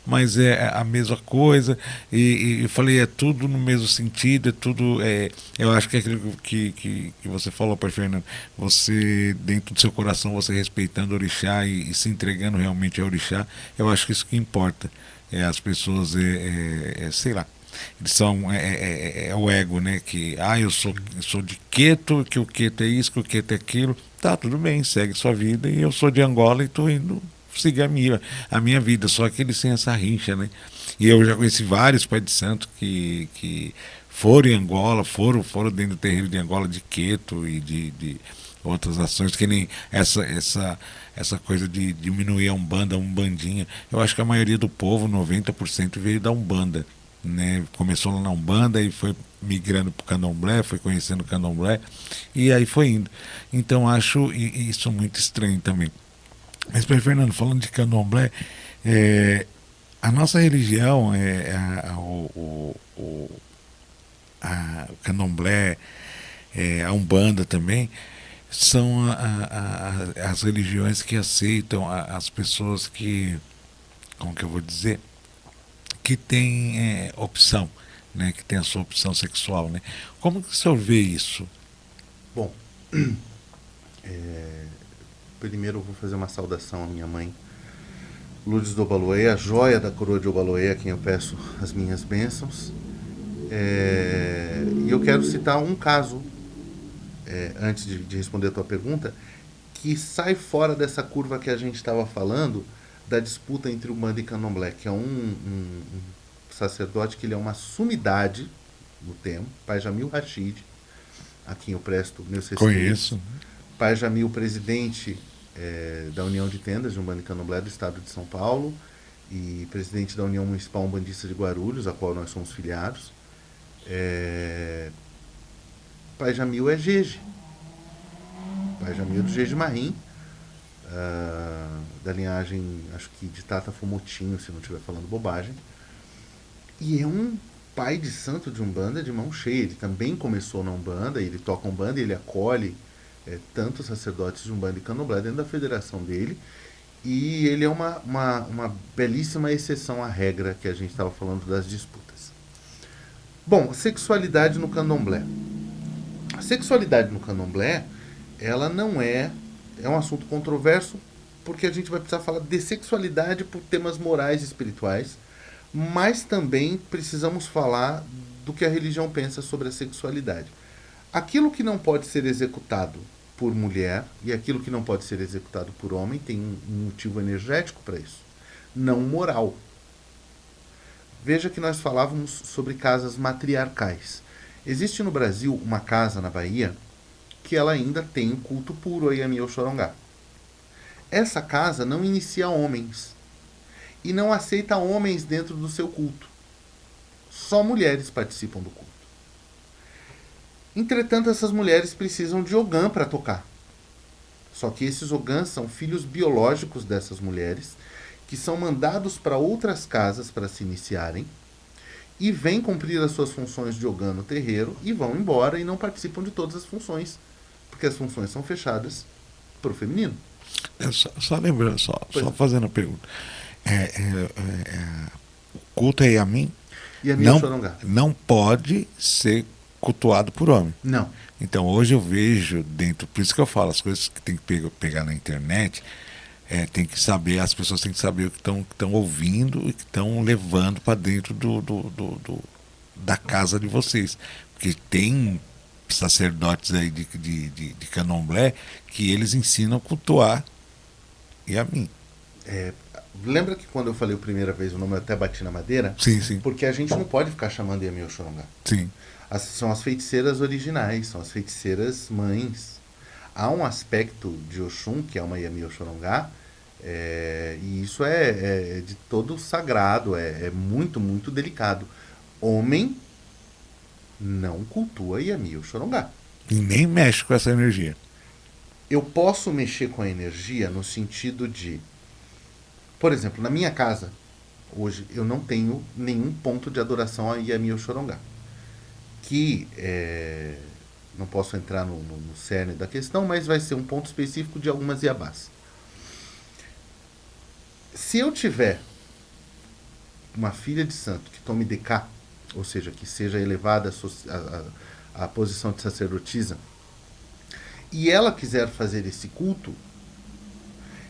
mas é a mesma coisa, e eu falei, é tudo no mesmo sentido, é tudo, eu acho que é aquilo que você falou, pai Fernando, você, dentro do seu coração, você respeitando o orixá e se entregando realmente ao orixá, eu acho que isso que importa. As pessoas, sei lá, eles são o ego, né? Que eu sou de Queto, que o Queto é isso, que o Queto é aquilo. Tá, tudo bem, segue sua vida. E eu sou de Angola e estou indo seguir a minha vida. Só que eles têm essa rincha, né? E eu já conheci vários pais de santo que foram em Angola, foram dentro do terreiro de Angola, de Queto e de outras ações, que nem essa coisa de diminuir a Umbandinha. Eu acho que a maioria do povo, 90%, veio da Umbanda. Né? Começou lá na Umbanda e foi migrando para o Candomblé, foi conhecendo o Candomblé e aí foi indo. Então acho isso muito estranho também. Mas, Fernando, falando de Candomblé, A nossa religião o candomblé, a umbanda também, são as religiões que aceitam as pessoas que, como que eu vou dizer, que têm opção, né, que tem a sua opção sexual, né? Como que o senhor vê isso? Bom, primeiro eu vou fazer uma saudação à minha mãe, Lourdes do Obaloê, a joia da coroa de Obaloê, a quem eu peço as minhas bênçãos. E eu quero citar um caso, antes de responder a tua pergunta, que sai fora dessa curva que a gente estava falando, da disputa entre Umbanda e Candomblé, que é um sacerdote que ele é uma sumidade no termo, Pai Jamil Rashid, a quem eu presto meus respeitos. Conheço. Pai Jamil, presidente da União de Tendas de Umbanda e Candomblé do Estado de São Paulo e presidente da União Municipal Umbandista de Guarulhos, a qual nós somos filiados. Pai Jamil é Jeje. Pai Jamil é do Jeje Marim, da linhagem, acho que de Tata Fumotinho, se não estiver falando bobagem. E é um pai de santo de Umbanda de mão cheia. Ele também começou na Umbanda, ele toca Umbanda e ele acolhe tanto sacerdotes de Umbanda e Candomblé dentro da federação dele. E ele é uma belíssima exceção à regra que a gente estava falando das disputas. Bom, sexualidade no Candomblé. A sexualidade no Candomblé, ela não é um assunto controverso, porque a gente vai precisar falar de sexualidade por temas morais e espirituais, mas também precisamos falar do que a religião pensa sobre a sexualidade. Aquilo que não pode ser executado por mulher e aquilo que não pode ser executado por homem tem um motivo energético para isso, não moral. Veja que nós falávamos sobre casas matriarcais. Existe no Brasil uma casa na Bahia que ela ainda tem um culto puro a Yami Oxorongá. Essa casa não inicia homens e não aceita homens dentro do seu culto. Só mulheres participam do culto. Entretanto, essas mulheres precisam de Ogã para tocar. Só que esses Ogãs são filhos biológicos dessas mulheres, que são mandados para outras casas para se iniciarem, e vêm cumprir as suas funções de Ogã no terreiro, e vão embora e não participam de todas as funções, porque as funções são fechadas para o feminino. Só lembrando, só fazendo a pergunta. O culto é Yami? Yami Oxorongá. Não pode ser cultuado por homem. Não. Então hoje eu vejo dentro, por isso que eu falo, as coisas que tem que pegar na internet, tem que saber, as pessoas têm que saber o que estão ouvindo e que estão levando para dentro da casa de vocês. Porque tem sacerdotes aí de candomblé que eles ensinam a cultuar Yami. Lembra que quando eu falei a primeira vez o nome eu até bati na madeira? Sim, sim. Porque a gente não pode ficar chamando Yami Oxorongá. Sim. São as feiticeiras originais, são as feiticeiras mães. Há um aspecto de Oxum, que é uma Yami Oxorongá, e isso é de todo sagrado, é muito, muito delicado. Homem não cultua Yami Oxorongá. E nem mexe com essa energia. Eu posso mexer com a energia no sentido de, por exemplo, na minha casa, hoje, eu não tenho nenhum ponto de adoração a Yami Oxorongá. Que não posso entrar no cerne da questão, mas vai ser um ponto específico de algumas iabás. Se eu tiver uma filha de santo que tome decá, ou seja, que seja elevada à posição de sacerdotisa, e ela quiser fazer esse culto,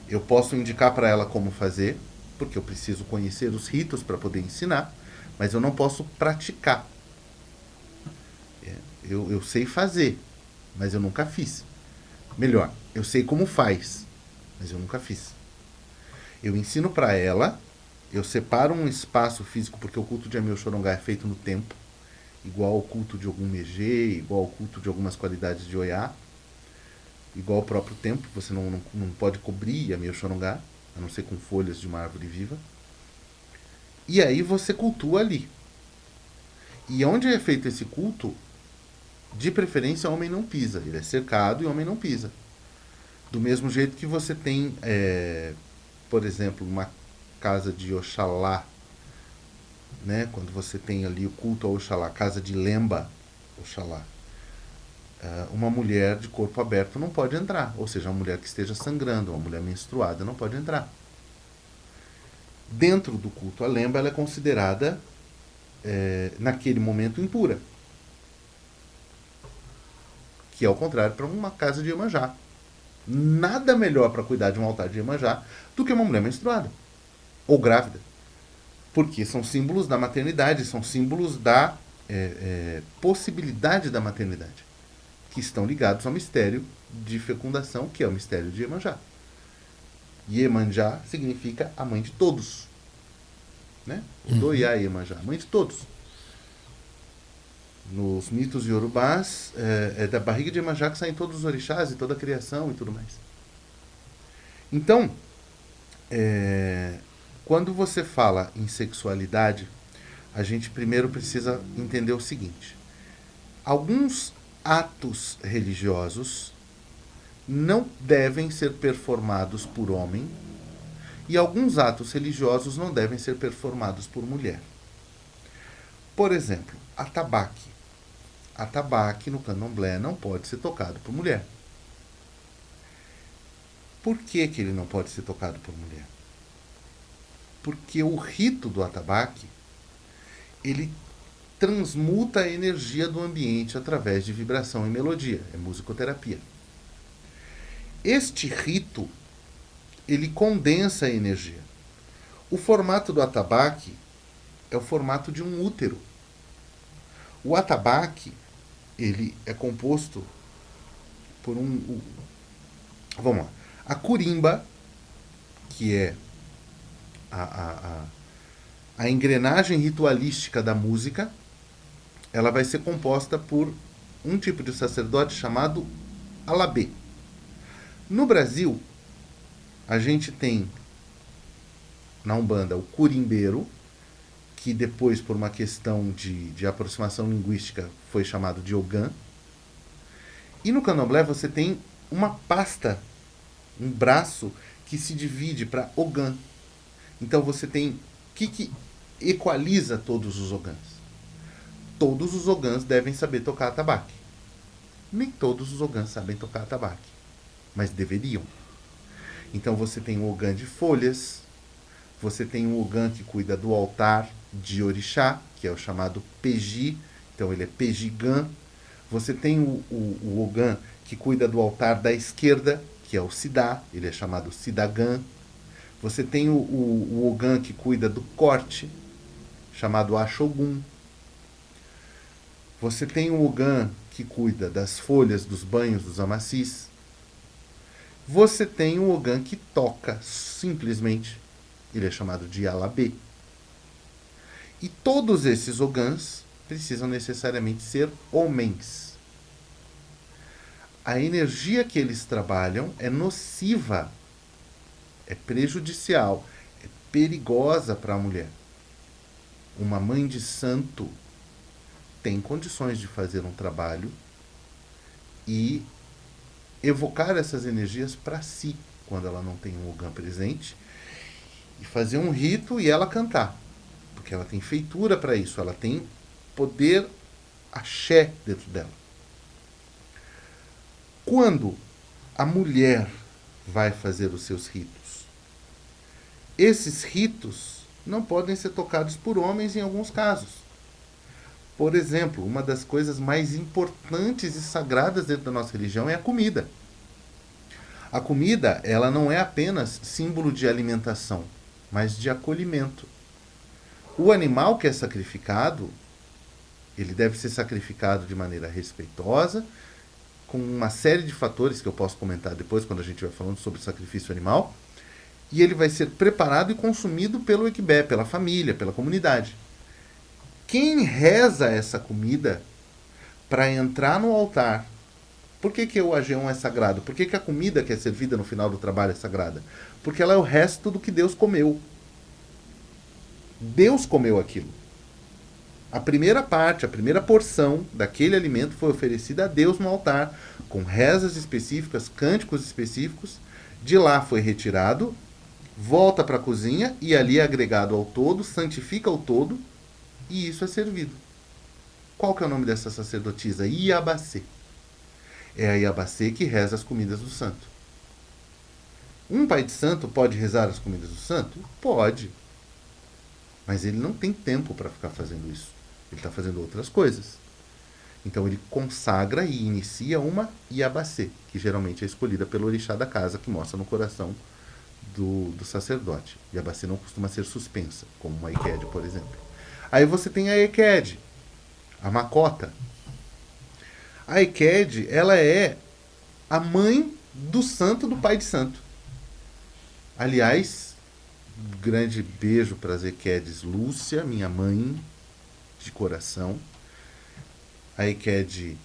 eu posso indicar para ela como fazer, porque eu preciso conhecer os ritos para poder ensinar, mas eu não posso praticar. Eu sei fazer, mas eu nunca fiz. Melhor, eu sei como faz, mas eu nunca fiz. Eu ensino para ela, eu separo um espaço físico, porque o culto de Yami Oxorongá é feito no tempo, igual ao culto de algum Megê, igual ao culto de algumas qualidades de Oiá, igual ao próprio tempo, você não pode cobrir Yami Oxorongá, a não ser com folhas de uma árvore viva. E aí você cultua ali. E onde é feito esse culto, de preferência, o homem não pisa. Ele é cercado e o homem não pisa. Do mesmo jeito que você tem, por exemplo, uma casa de Oxalá né? Quando você tem ali o culto ao Oxalá, casa de Lemba, Oxalá, uma mulher de corpo aberto não pode entrar, ou seja, uma mulher que esteja sangrando, uma mulher menstruada não pode entrar. Dentro do culto a Lemba, ela é considerada, naquele momento, impura, que é o contrário para uma casa de Iemanjá. Nada melhor para cuidar de um altar de Iemanjá do que uma mulher menstruada ou grávida, porque são símbolos da maternidade, são símbolos da possibilidade da maternidade, que estão ligados ao mistério de fecundação, que é o mistério de Iemanjá. Iemanjá significa a mãe de todos, né? Doiá Iemanjá, mãe de todos. Nos mitos iorubás, é da barriga de Iemanjá que saem todos os orixás e toda a criação e tudo mais. Então, quando você fala em sexualidade, a gente primeiro precisa entender o seguinte: alguns atos religiosos não devem ser performados por homem e alguns atos religiosos não devem ser performados por mulher. Por exemplo, atabaque. Atabaque no candomblé não pode ser tocado por mulher. Por que ele não pode ser tocado por mulher? Porque o rito do atabaque, ele transmuta a energia do ambiente através de vibração e melodia. É musicoterapia. Este rito, ele condensa a energia. O formato do atabaque é o formato de um útero. O atabaque, ele é composto por vamos lá. A curimba, que é a engrenagem ritualística da música, ela vai ser composta por um tipo de sacerdote chamado alabê. No Brasil, a gente tem na Umbanda o curimbeiro, que depois, por uma questão de aproximação linguística, foi chamado de Ogã. E no candomblé você tem uma pasta, um braço, que se divide para Ogã. Então você tem o que equaliza todos os Ogãs. Todos os Ogãs devem saber tocar atabaque. Nem todos os Ogãs sabem tocar atabaque, mas deveriam. Então você tem um Ogã de folhas, você tem um Ogã que cuida do altar de orixá, que é o chamado Peji, então ele é Pejigã. Você tem o Ogã que cuida do altar da esquerda, que é o Sidá, ele é chamado Sidagã. Você tem o Ogã que cuida do corte, chamado Axogum. Você tem o Ogã que cuida das folhas, dos banhos, dos amacis. Você tem o Ogã que toca, simplesmente, ele é chamado de Alabê. E todos esses Ogãs precisam necessariamente ser homens. A energia que eles trabalham é nociva, é prejudicial, é perigosa para a mulher. Uma mãe de santo tem condições de fazer um trabalho e evocar essas energias para si, quando ela não tem um Ogã presente, e fazer um rito e ela cantar. Porque ela tem feitura para isso, ela tem poder axé dentro dela. Quando a mulher vai fazer os seus ritos, esses ritos não podem ser tocados por homens em alguns casos. Por exemplo, uma das coisas mais importantes e sagradas dentro da nossa religião é a comida. A comida, ela não é apenas símbolo de alimentação, mas de acolhimento. O animal que é sacrificado, ele deve ser sacrificado de maneira respeitosa, com uma série de fatores que eu posso comentar depois, quando a gente vai falando sobre o sacrifício animal, e ele vai ser preparado e consumido pelo Equibé, pela família, pela comunidade. Quem reza essa comida para entrar no altar? Por que o AG1 é sagrado? Por que a comida que é servida no final do trabalho é sagrada? Porque ela é o resto do que Deus comeu. Deus comeu aquilo. A primeira parte, a primeira porção daquele alimento foi oferecida a Deus no altar, com rezas específicas, cânticos específicos. De lá foi retirado, volta para a cozinha e ali é agregado ao todo, santifica o todo, e isso é servido. Qual que é o nome dessa sacerdotisa? Iabacê. É a Iabacê que reza as comidas do santo. Um pai de santo pode rezar as comidas do santo? Pode. Mas ele não tem tempo para ficar fazendo isso. Ele está fazendo outras coisas. Então ele consagra e inicia uma Iabacê, que geralmente é escolhida pelo orixá da casa, que mostra no coração do sacerdote. Iabacê não costuma ser suspensa, como uma Eked, por exemplo. Aí você tem a Eked, a Macota. A Eked, ela é a mãe do santo, do pai de santo. Aliás, um grande beijo para as Ekedes Lúcia, minha mãe de coração, a Eked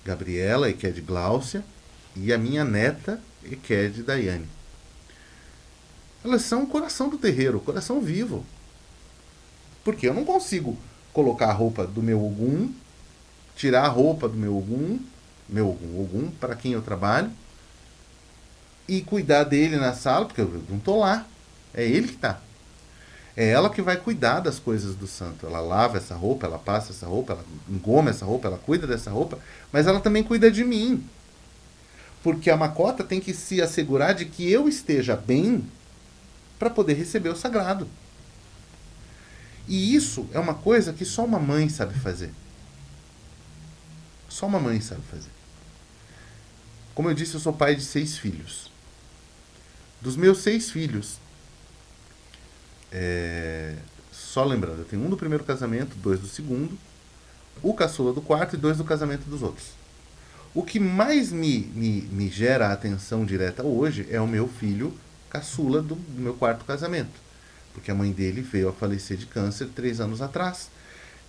Gabriela, a Eked Gláucia e a minha neta, Eked Daiane. Elas são o coração do terreiro, o coração vivo. Porque eu não consigo colocar a roupa do meu Ogum, tirar a roupa do meu Ogum para quem eu trabalho, e cuidar dele na sala, porque eu não estou lá. É ele que está. É ela que vai cuidar das coisas do santo. Ela lava essa roupa, ela passa essa roupa, ela engoma essa roupa, ela cuida dessa roupa, mas ela também cuida de mim. Porque a Macota tem que se assegurar de que eu esteja bem para poder receber o sagrado. E isso é uma coisa que só uma mãe sabe fazer. Só uma mãe sabe fazer. Como eu disse, eu sou pai de 6 filhos. Dos meus 6 filhos, só lembrando, eu tenho 1 do primeiro casamento, 2 do segundo, o caçula do quarto e 2 do casamento dos outros. O que mais me gera atenção direta hoje é o meu filho caçula do meu quarto casamento. Porque a mãe dele veio a falecer de câncer 3 anos atrás.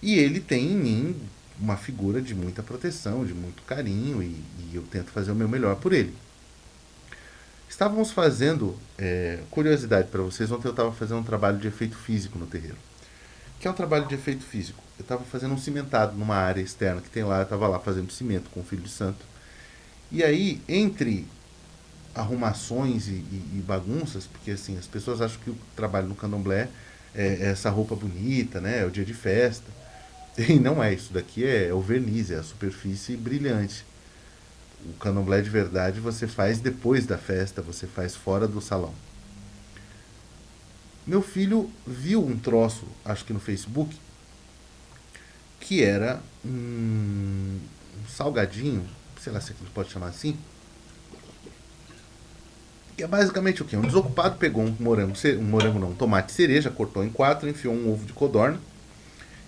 E ele tem em mim uma figura de muita proteção, de muito carinho, e eu tento fazer o meu melhor por ele. Estávamos fazendo, curiosidade para vocês, ontem eu estava fazendo um trabalho de efeito físico no terreiro. O que é um trabalho de efeito físico? Eu estava fazendo um cimentado numa área externa que tem lá, eu estava lá fazendo cimento com o filho de santo. E aí, entre arrumações e bagunças, porque assim, as pessoas acham que o trabalho no candomblé é essa roupa bonita, né? É o dia de festa. E não é isso. Daqui é o verniz, é a superfície brilhante. O candomblé de verdade você faz depois da festa, você faz fora do salão. Meu filho viu um troço, acho que no Facebook, que era um salgadinho, sei lá se a gente pode chamar assim, que é basicamente o quê? Um desocupado pegou um tomate cereja, cortou em 4, enfiou um ovo de codorna,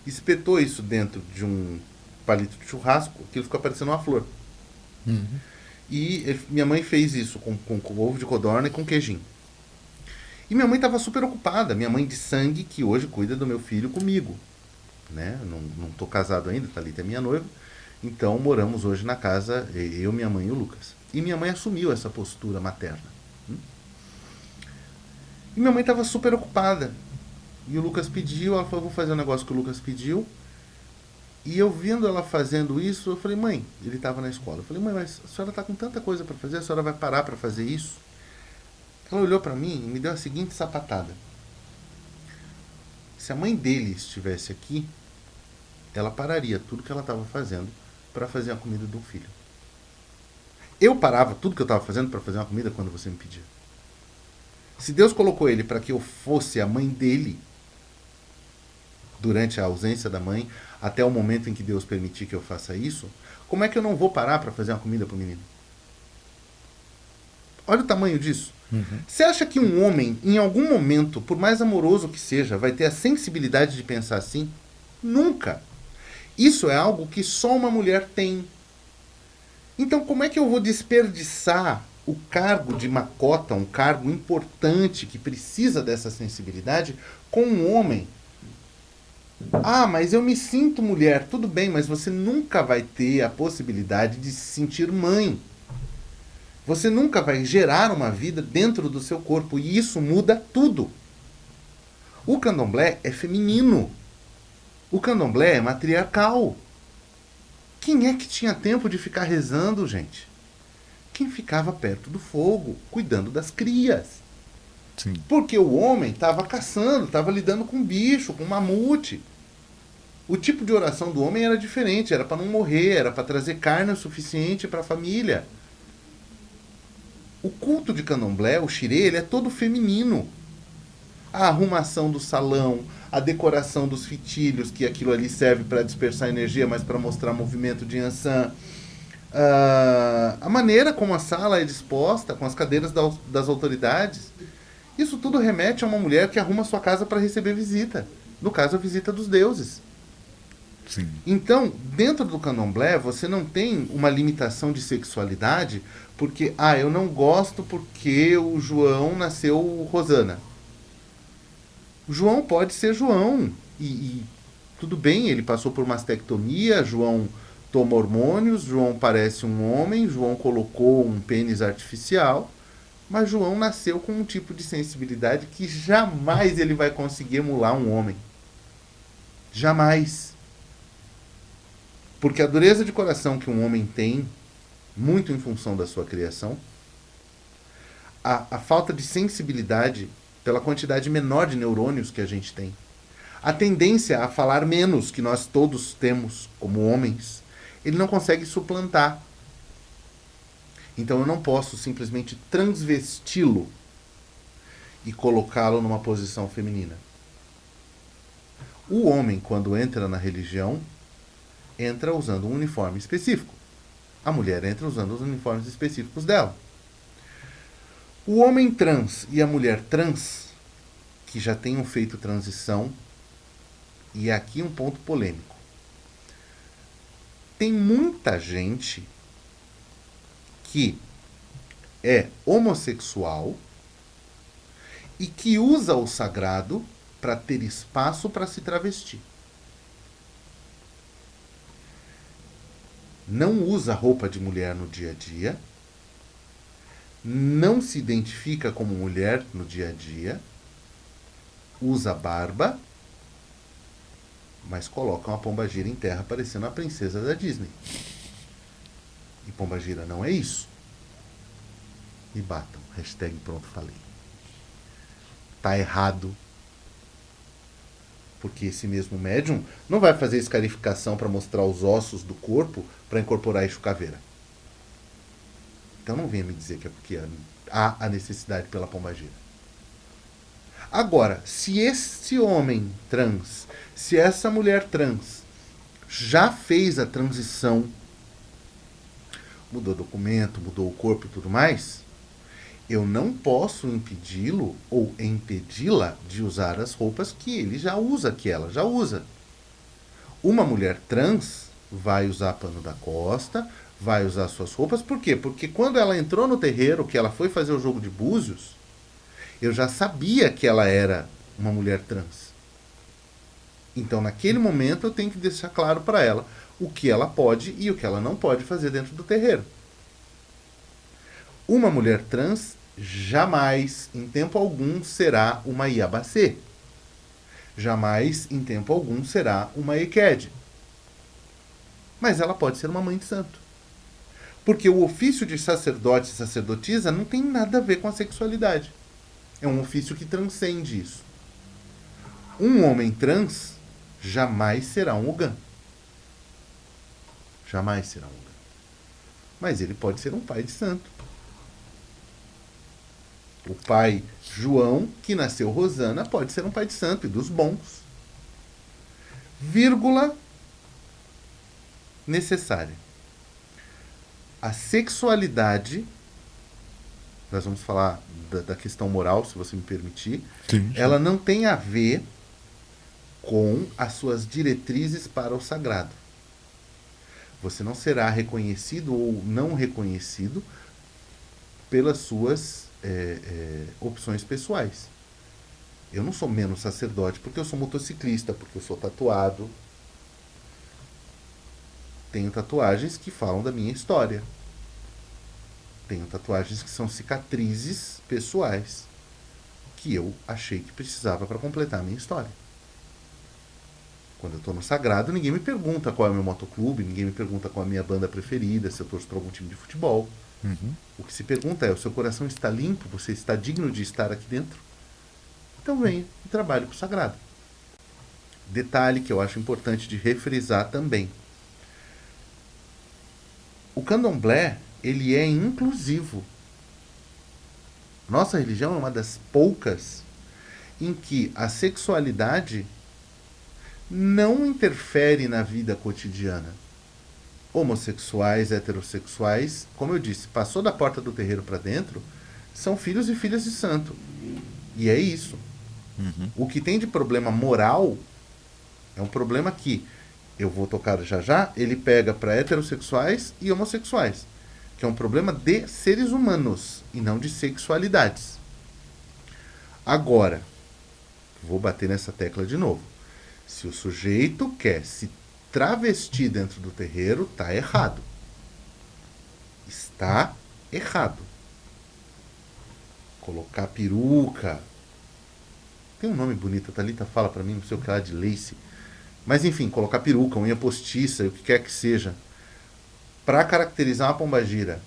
espetou isso dentro de um palito de churrasco, que ele ficou parecendo uma flor. E minha mãe fez isso com ovo de codorna e com queijinho. E minha mãe estava super ocupada, minha mãe de sangue, que hoje cuida do meu filho comigo. Né? Não estou casado ainda, Thalita é minha noiva. Então moramos hoje na casa, eu, minha mãe e o Lucas. E minha mãe assumiu essa postura materna. E minha mãe estava super ocupada. E o Lucas pediu, ela falou, vou fazer um negócio que o Lucas pediu. E eu vendo ela fazendo isso, eu falei, mãe, ele estava na escola. Eu falei, mãe, mas a senhora está com tanta coisa para fazer, a senhora vai parar para fazer isso? Ela olhou para mim e me deu a seguinte sapatada. Se a mãe dele estivesse aqui, ela pararia tudo que ela estava fazendo para fazer a comida do filho. Eu parava tudo que eu estava fazendo para fazer uma comida quando você me pedia. Se Deus colocou ele para que eu fosse a mãe dele, durante a ausência da mãe, até o momento em que Deus permitir que eu faça isso, como é que eu não vou parar para fazer uma comida para o menino? Olha o tamanho disso. Você acha que um homem, em algum momento, por mais amoroso que seja, vai ter a sensibilidade de pensar assim? Nunca. Isso é algo que só uma mulher tem. Então, como é que eu vou desperdiçar o cargo de Macota, um cargo importante que precisa dessa sensibilidade, com um homem? Ah, mas eu me sinto mulher. Tudo bem, mas você nunca vai ter a possibilidade de se sentir mãe. Você nunca vai gerar uma vida dentro do seu corpo. E isso muda tudo. O candomblé é feminino. O candomblé é matriarcal. Quem é que tinha tempo de ficar rezando, gente? Quem ficava perto do fogo, cuidando das crias. Sim. Porque o homem estava caçando, estava lidando com bicho, com mamute. O tipo de oração do homem era diferente, era para não morrer, era para trazer carne o suficiente para a família. O culto de candomblé, o xirê, ele é todo feminino. A arrumação do salão, a decoração dos fitilhos, que aquilo ali serve para dispersar energia, mas para mostrar movimento de Yansan. A maneira como a sala é disposta, com as cadeiras das autoridades, isso tudo remete a uma mulher que arruma sua casa para receber visita. No caso, a visita dos deuses. Sim. Então, dentro do candomblé, você não tem uma limitação de sexualidade porque, eu não gosto porque o João nasceu Rosana. O João pode ser João. E tudo bem, ele passou por mastectomia, João toma hormônios, João parece um homem, João colocou um pênis artificial, mas João nasceu com um tipo de sensibilidade que jamais ele vai conseguir emular um homem. Jamais. Porque a dureza de coração que um homem tem, muito em função da sua criação, a falta de sensibilidade pela quantidade menor de neurônios que a gente tem, a tendência a falar menos que nós todos temos como homens, ele não consegue suplantar. Então eu não posso simplesmente transvesti-lo e colocá-lo numa posição feminina. O homem, quando entra na religião, entra usando um uniforme específico. A mulher entra usando os uniformes específicos dela. O homem trans e a mulher trans, que já tenham feito transição, e aqui um ponto polêmico. Tem muita gente que é homossexual e que usa o sagrado para ter espaço para se travestir. Não usa roupa de mulher no dia a dia, não se identifica como mulher no dia a dia, usa barba, mas coloca uma pombagira em terra parecendo a princesa da Disney. E pombagira não é isso. Me batam. Hashtag pronto falei. Tá errado. Porque esse mesmo médium não vai fazer escarificação para mostrar os ossos do corpo para incorporar eixo caveira. Então não venha me dizer que é porque há a necessidade pela pombagira. Agora, se esse homem trans, se essa mulher trans já fez a transição, mudou documento, mudou o corpo e tudo mais, eu não posso impedi-lo ou impedi-la de usar as roupas que ele já usa, que ela já usa. Uma mulher trans vai usar pano da costa, vai usar suas roupas. Por quê? Porque quando ela entrou no terreiro, que ela foi fazer o jogo de búzios, eu já sabia que ela era uma mulher trans. Então, naquele momento, eu tenho que deixar claro para ela o que ela pode e o que ela não pode fazer dentro do terreiro. Uma mulher trans jamais, em tempo algum, será uma Iabacê. Jamais, em tempo algum, será uma Eked. Mas ela pode ser uma mãe de santo. Porque o ofício de sacerdote e sacerdotisa não tem nada a ver com a sexualidade. É um ofício que transcende isso. Um homem trans jamais será um Ogã. Jamais será um Ogã. Mas ele pode ser um pai de santo. O pai João, que nasceu Rosana, pode ser um pai de santo e dos bons. Vírgula necessária. A sexualidade, nós vamos falar da questão moral, se você me permitir, Sim. ela não tem a ver com as suas diretrizes para o sagrado. Você não será reconhecido ou não reconhecido pelas suas opções pessoais. Eu não sou menos sacerdote porque eu sou motociclista, porque eu sou tatuado. Tenho tatuagens que falam da minha história. Tenho tatuagens que são cicatrizes pessoais que eu achei que precisava para completar a minha história. Quando eu estou no sagrado, ninguém me pergunta qual é o meu motoclube, ninguém me pergunta qual é a minha banda preferida, se eu torço para algum time de futebol. Uhum. O que se pergunta é, o seu coração está limpo? Você está digno de estar aqui dentro? Então venha e trabalhe para o sagrado. detalhe que eu acho importante de refrisar também. O candomblé, ele é inclusivo. Nossa religião é uma das poucas em que a sexualidade não interfere na vida cotidiana. Homossexuais, heterossexuais, como eu disse, passou da porta do terreiro para dentro, são filhos e filhas de santo. E é isso. O que tem de problema moral é um problema que, eu vou tocar já já, ele pega para heterossexuais e homossexuais, que é um problema de seres humanos e não de sexualidades. Agora, vou bater nessa tecla de novo. Se o sujeito quer se travestir dentro do terreiro, está errado. Está errado. Colocar peruca. Tem um nome bonito, a Thalita fala pra mim, não sei o que lá, de lace. Mas enfim, colocar peruca, unha postiça, o que quer que seja, para caracterizar uma pombagira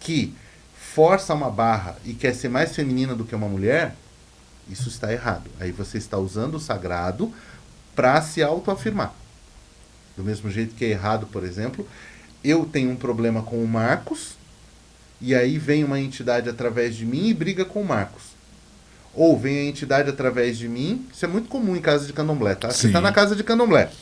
que força uma barra e quer ser mais feminina do que uma mulher, isso está errado. Aí você está usando o sagrado para se autoafirmar. Do mesmo jeito que é errado, por exemplo, eu tenho um problema com o Marcos, e aí vem uma entidade através de mim e briga com o Marcos. Ou vem a entidade através de mim, isso é muito comum em casa de candomblé, tá? Você está na casa de candomblé,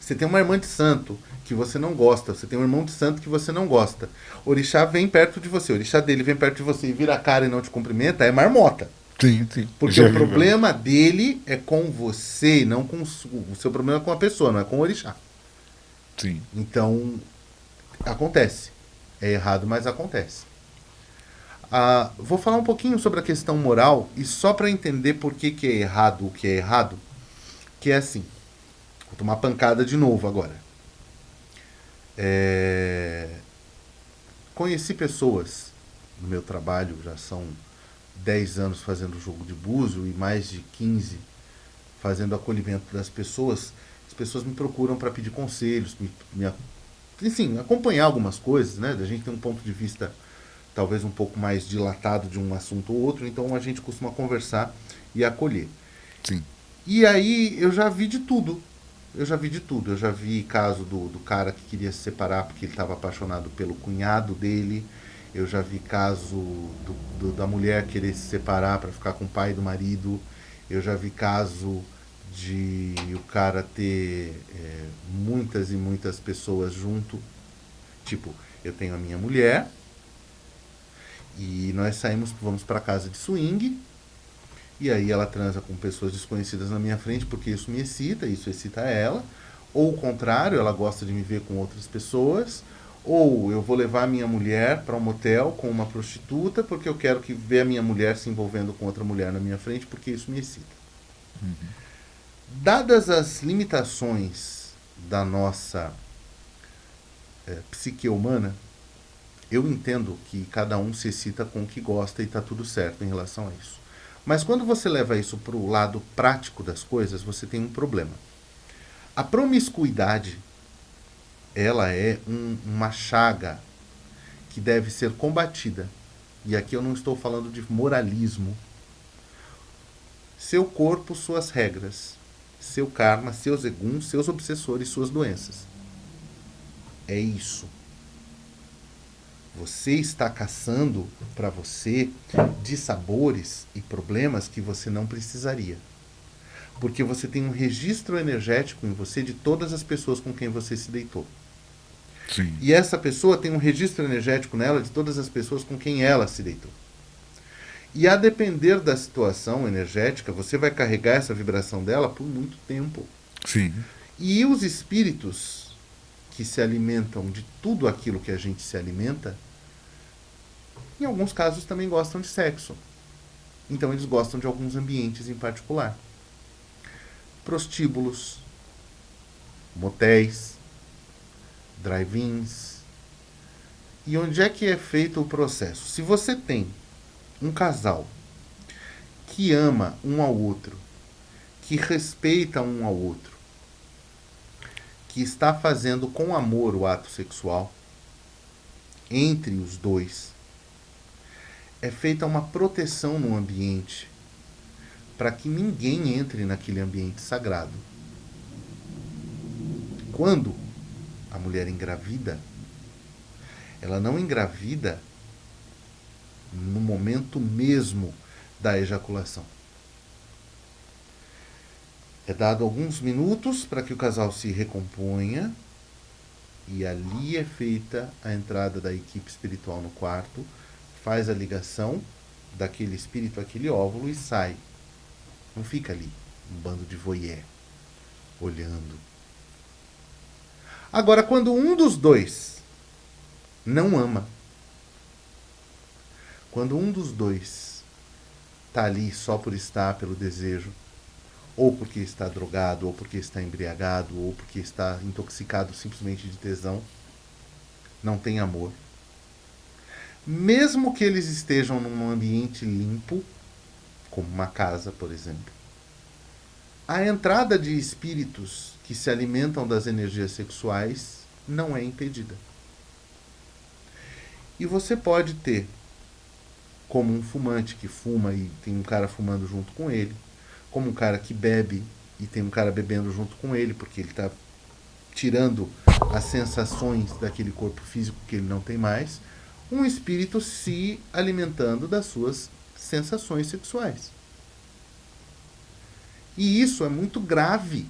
você tem uma irmã de santo que você não gosta, você tem um irmão de santo que você não gosta. Orixá vem perto de você, o orixá dele vem perto de você e vira a cara e não te cumprimenta, é marmota. Sim, sim. Porque o problema dele é com você, não com o seu problema é com a pessoa, não é com o orixá. Sim. Então, acontece. É errado, mas acontece. Vou falar um pouquinho sobre a questão moral, e só para entender por que é errado o que é errado, que é assim. Vou tomar pancada de novo agora. Conheci pessoas no meu trabalho, já são 10 anos fazendo jogo de búzio e mais de 15 fazendo acolhimento das pessoas. As pessoas me procuram para pedir conselhos, enfim, acompanhar algumas coisas, né? A gente tem um ponto de vista talvez um pouco mais dilatado de um assunto ou outro, então a gente costuma conversar e acolher. Sim. E aí eu já vi de tudo. Eu já vi caso do cara que queria se separar porque ele estava apaixonado pelo cunhado dele. Eu já vi caso da mulher querer se separar para ficar com o pai do marido. Eu já vi caso de o cara ter muitas e muitas pessoas junto. Tipo, eu tenho a minha mulher e nós vamos para casa de swing, e aí ela transa com pessoas desconhecidas na minha frente porque isso me excita, isso excita ela. Ou o contrário, ela gosta de me ver com outras pessoas. Ou eu vou levar a minha mulher para um motel com uma prostituta porque eu quero ver a minha mulher se envolvendo com outra mulher na minha frente porque isso me excita. Dadas as limitações da nossa psique humana, eu entendo que cada um se excita com o que gosta e está tudo certo em relação a isso. Mas quando você leva isso para o lado prático das coisas, você tem um problema. A promiscuidade, ela é uma chaga que deve ser combatida. E aqui eu não estou falando de moralismo. Seu corpo, suas regras. Seu karma, seus eguns, seus obsessores, suas doenças. É isso. Você está caçando para você dissabores e problemas que você não precisaria. Porque você tem um registro energético em você de todas as pessoas com quem você se deitou. Sim. E essa pessoa tem um registro energético nela de todas as pessoas com quem ela se deitou. E a depender da situação energética, você vai carregar essa vibração dela por muito tempo. Sim. E os espíritos que se alimentam de tudo aquilo que a gente se alimenta, em alguns casos também gostam de sexo. Então eles gostam de alguns ambientes em particular. Prostíbulos, motéis, drive-ins. E onde é que é feito o processo? Se você tem um casal que ama um ao outro, que respeita um ao outro, que está fazendo com amor o ato sexual entre os dois, é feita uma proteção no ambiente para que ninguém entre naquele ambiente sagrado. Quando a mulher engravida, ela não engravida no momento mesmo da ejaculação. É dado alguns minutos para que o casal se recomponha e ali é feita a entrada da equipe espiritual no quarto, faz a ligação daquele espírito àquele óvulo e sai. Não fica ali um bando de voyeur olhando. Agora, quando um dos dois não ama, quando um dos dois está ali só por estar, pelo desejo, ou porque está drogado, ou porque está embriagado, ou porque está intoxicado simplesmente de tesão, não tem amor, mesmo que eles estejam num ambiente limpo, como uma casa, por exemplo, a entrada de espíritos que se alimentam das energias sexuais não é impedida. E você pode ter, como um fumante que fuma e tem um cara fumando junto com ele, como um cara que bebe e tem um cara bebendo junto com ele, porque ele está tirando as sensações daquele corpo físico que ele não tem mais, um espírito se alimentando das suas sensações sexuais. E isso é muito grave,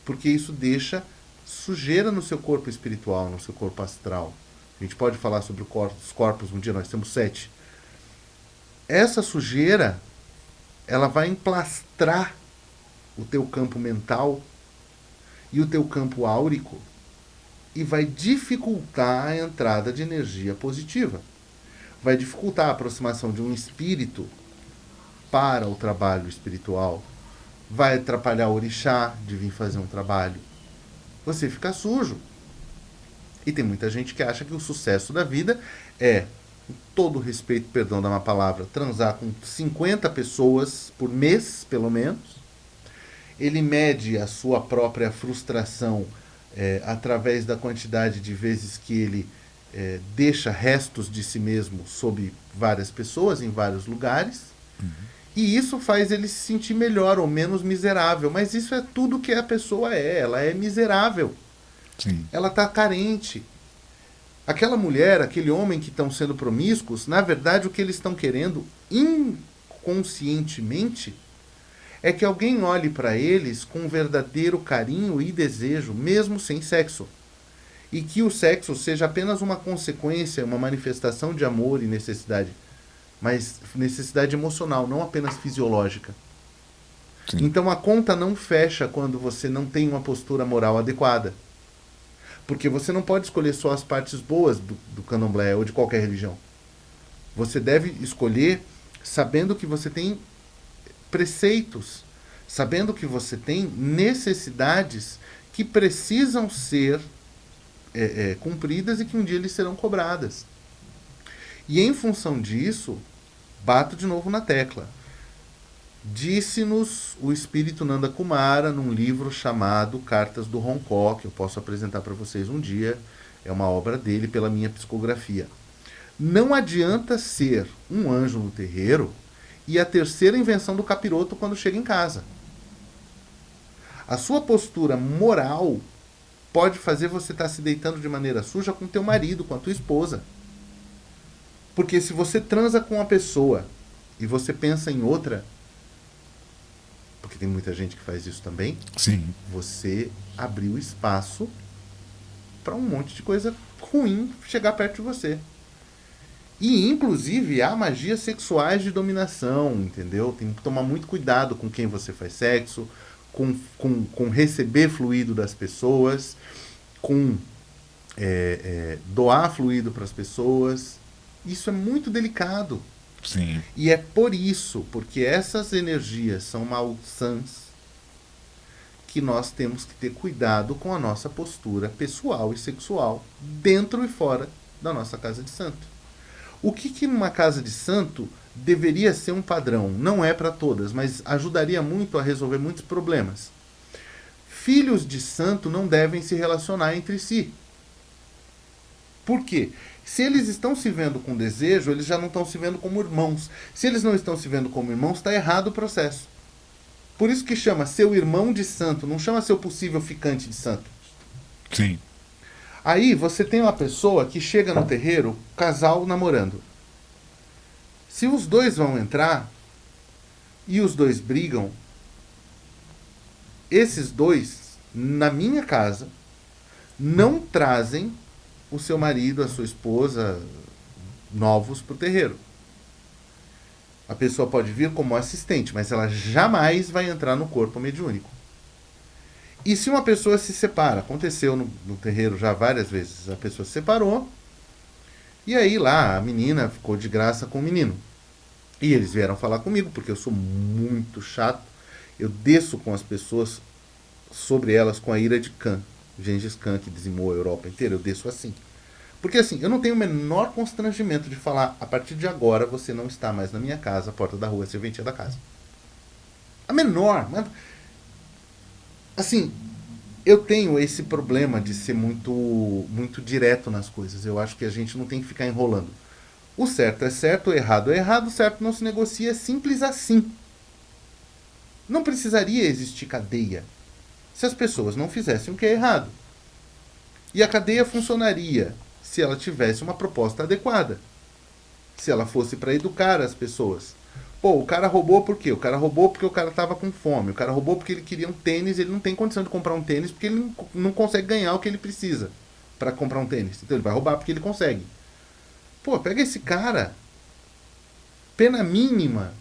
porque isso deixa sujeira no seu corpo espiritual, no seu corpo astral. A gente pode falar sobre os corpos um dia, nós temos 7. Essa sujeira, ela vai emplastrar o teu campo mental e o teu campo áurico e vai dificultar a entrada de energia positiva. Vai dificultar a aproximação de um espírito para o trabalho espiritual. Vai atrapalhar o orixá de vir fazer um trabalho. Você fica sujo. E tem muita gente que acha que o sucesso da vida é, com todo respeito, perdão da má palavra, transar com 50 pessoas por mês, pelo menos. Ele mede a sua própria frustração através da quantidade de vezes que ele deixa restos de si mesmo sob várias pessoas, em vários lugares. Uhum. E isso faz ele se sentir melhor ou menos miserável. Mas isso é tudo que a pessoa é. Ela é miserável. Sim. Ela está carente. Aquela mulher, aquele homem que estão sendo promíscuos, na verdade o que eles estão querendo inconscientemente é que alguém olhe para eles com um verdadeiro carinho e desejo, mesmo sem sexo. E que o sexo seja apenas uma consequência, uma manifestação de amor e necessidade. Mas necessidade emocional, não apenas fisiológica. Sim. Então a conta não fecha quando você não tem uma postura moral adequada. Porque você não pode escolher só as partes boas do candomblé ou de qualquer religião. Você deve escolher sabendo que você tem preceitos, sabendo que você tem necessidades que precisam ser cumpridas e que um dia eles serão cobradas. E em função disso, bato de novo na tecla. Disse-nos o espírito Nanda Kumara num livro chamado Cartas do Roncó, que eu posso apresentar para vocês um dia, é uma obra dele pela minha psicografia. Não adianta ser um anjo no terreiro e a terceira invenção do capiroto quando chega em casa. A sua postura moral pode fazer você estar se deitando de maneira suja com teu marido, com a tua esposa. Porque se você transa com uma pessoa e você pensa em outra, porque tem muita gente que faz isso também, sim, você abriu espaço para um monte de coisa ruim chegar perto de você. E, inclusive, há magias sexuais de dominação, entendeu? Tem que tomar muito cuidado com quem você faz sexo, com receber fluido das pessoas, com doar fluido para as pessoas. Isso é muito delicado. Sim. E é por isso, porque essas energias são malsãs, que nós temos que ter cuidado com a nossa postura pessoal e sexual, dentro e fora da nossa casa de santo. O que numa casa de santo deveria ser um padrão? Não é para todas, mas ajudaria muito a resolver muitos problemas. Filhos de santo não devem se relacionar entre si. Por quê? Se eles estão se vendo com desejo, eles já não estão se vendo como irmãos. Se eles não estão se vendo como irmãos, está errado o processo. Por isso que chama seu irmão de santo, não chama seu possível ficante de santo. Sim. Aí você tem uma pessoa que chega no terreiro, casal namorando. Se os dois vão entrar e os dois brigam, esses dois, na minha casa, não trazem o seu marido, a sua esposa, novos para o terreiro. A pessoa pode vir como assistente, mas ela jamais vai entrar no corpo mediúnico. E se uma pessoa se separa, aconteceu no terreiro já várias vezes, a pessoa se separou, e aí lá a menina ficou de graça com o menino. E eles vieram falar comigo, porque eu sou muito chato, eu desço com as pessoas sobre elas com a ira de Khan, Gengis Khan, que dizimou a Europa inteira, eu desço assim. Porque assim, eu não tenho o menor constrangimento de falar, a partir de agora você não está mais na minha casa, a porta da rua, a serventia da casa. A menor. Assim, eu tenho esse problema de ser muito direto nas coisas. Eu acho que a gente não tem que ficar enrolando. O certo, o errado é errado, o certo não se negocia, é simples assim. Não precisaria existir cadeia se as pessoas não fizessem o que é errado. E a cadeia funcionaria se ela tivesse uma proposta adequada. Se ela fosse para educar as pessoas. Pô, o cara roubou por quê? O cara roubou porque o cara estava com fome. O cara roubou porque ele queria um tênis, ele não tem condição de comprar um tênis porque ele não consegue ganhar o que ele precisa para comprar um tênis. Então ele vai roubar porque ele consegue. Pô, pega esse cara. Pena mínima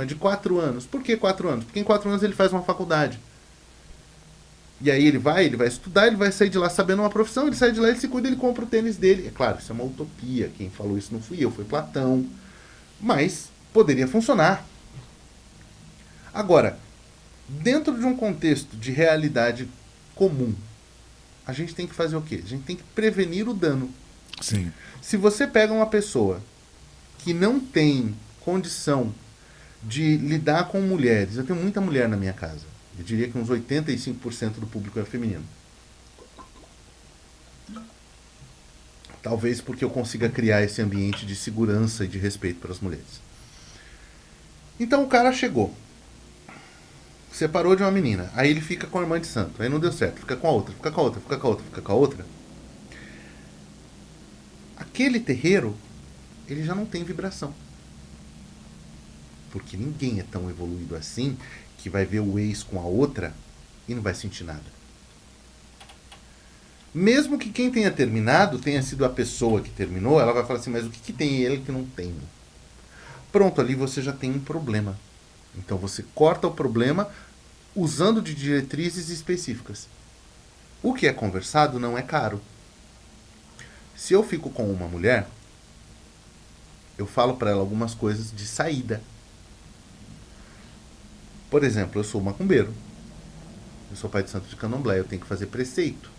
de 4 anos. Por que 4 anos? Porque em 4 anos ele faz uma faculdade. E aí ele vai estudar, ele vai sair de lá sabendo uma profissão, ele sai de lá, ele se cuida, ele compra o tênis dele. É claro, isso é uma utopia. Quem falou isso não fui eu, foi Platão. Mas poderia funcionar. Agora, dentro de um contexto de realidade comum, a gente tem que fazer o quê? A gente tem que prevenir o dano. Sim. Se você pega uma pessoa que não tem condição de lidar com mulheres, eu tenho muita mulher na minha casa, eu diria que uns 85% do público é feminino. Talvez porque eu consiga criar esse ambiente de segurança e de respeito para as mulheres. Então o cara chegou, separou de uma menina, aí ele fica com a irmã de santo, aí não deu certo, fica com a outra, fica com a outra, fica com a outra, fica com a outra. Aquele terreiro, ele já não tem vibração. Porque ninguém é tão evoluído assim que vai ver o ex com a outra e não vai sentir nada. Mesmo que quem tenha terminado tenha sido a pessoa que terminou, ela vai falar assim, mas o que tem ele que não tem? Pronto, ali você já tem um problema. Então você corta o problema usando de diretrizes específicas. O que é conversado não é caro. Se eu fico com uma mulher, eu falo para ela algumas coisas de saída. Por exemplo, eu sou macumbeiro. Eu sou pai de santo de candomblé, eu tenho que fazer preceito.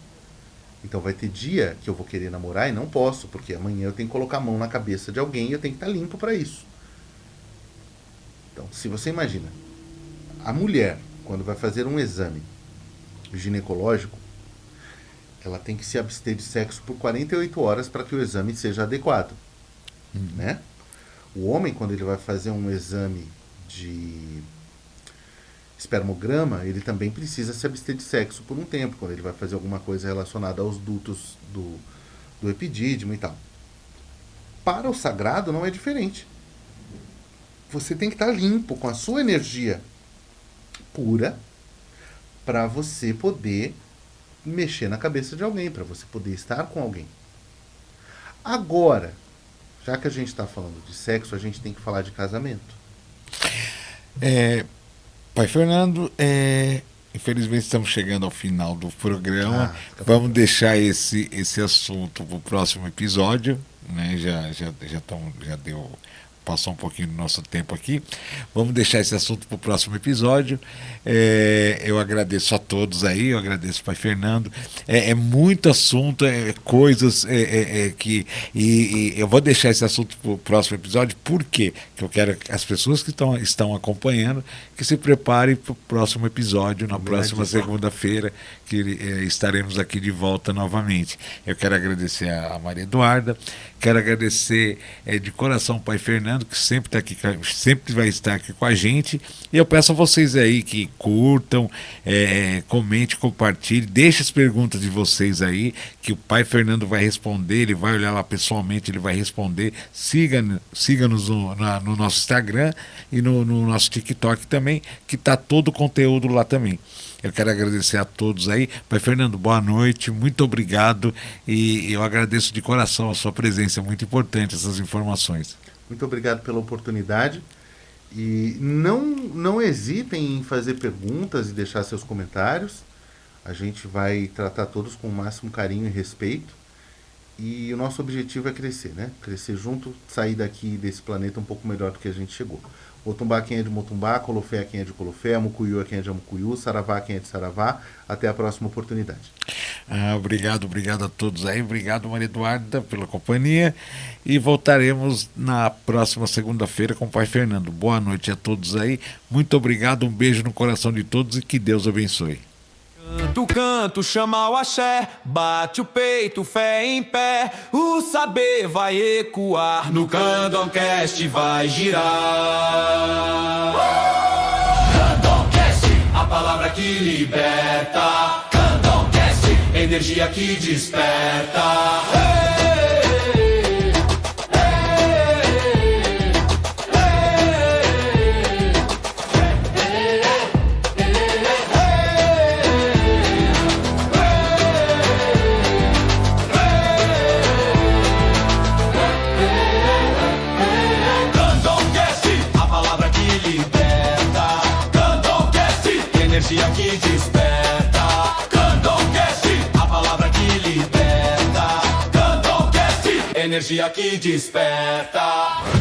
Então vai ter dia que eu vou querer namorar e não posso, porque amanhã eu tenho que colocar a mão na cabeça de alguém e eu tenho que estar limpo para isso. Então, se você imagina, a mulher, quando vai fazer um exame ginecológico, ela tem que se abster de sexo por 48 horas para que o exame seja adequado. Né? O homem, quando ele vai fazer um exame de espermograma, ele também precisa se abster de sexo por um tempo, quando ele vai fazer alguma coisa relacionada aos dutos do epidídimo e tal. Para o sagrado não é diferente. Você tem que estar limpo com a sua energia pura para você poder mexer na cabeça de alguém, para você poder estar com alguém. Agora, já que a gente está falando de sexo, a gente tem que falar de casamento. Pai Fernando, infelizmente estamos chegando ao final do programa. Vamos deixar esse assunto para o próximo episódio, né? Já deu passou um pouquinho do nosso tempo aqui. Vamos deixar esse assunto para o próximo episódio. Eu agradeço a todos aí, eu agradeço o Pai Fernando. É muito assunto, coisas que... E eu vou deixar esse assunto para o próximo episódio, por quê? Porque eu quero que as pessoas que estão acompanhando que se preparem para o próximo episódio, na próxima segunda-feira, que estaremos aqui de volta novamente. Eu quero agradecer a Maria Eduarda, quero agradecer de coração o Pai Fernando, que sempre está aqui, sempre vai estar aqui com a gente. E eu peço a vocês aí que curtam, comente, compartilhe, deixe as perguntas de vocês aí, que o Pai Fernando vai responder, ele vai olhar lá pessoalmente, ele vai responder. Siga-nos no nosso Instagram e no nosso TikTok também, que está todo o conteúdo lá também. Eu quero agradecer a todos aí. Pai Fernando, boa noite, muito obrigado, e eu agradeço de coração a sua presença, é muito importante essas informações. Muito obrigado pela oportunidade, e não hesitem em fazer perguntas e deixar seus comentários. A gente vai tratar todos com o máximo carinho e respeito, e o nosso objetivo é crescer, né? Crescer junto, sair daqui desse planeta um pouco melhor do que a gente chegou. Motumbá quem é de Motumbá, Colofé quem é de Colofé, Mucuyu quem é de Mucuyu, Saravá quem é de Saravá. Até a próxima oportunidade. Obrigado a todos aí, obrigado Maria Eduarda pela companhia, e voltaremos na próxima segunda-feira com o Pai Fernando. Boa noite a todos aí, muito obrigado, um beijo no coração de todos e que Deus abençoe. Canto, canto, chama o axé, bate o peito, fé em pé, o saber vai ecoar, no Candomcast vai girar. Candomcast, a palavra que liberta, Candomcast, energia que desperta. Energia que desperta, Candomcast, a palavra que liberta, Candomcast, energia que desperta.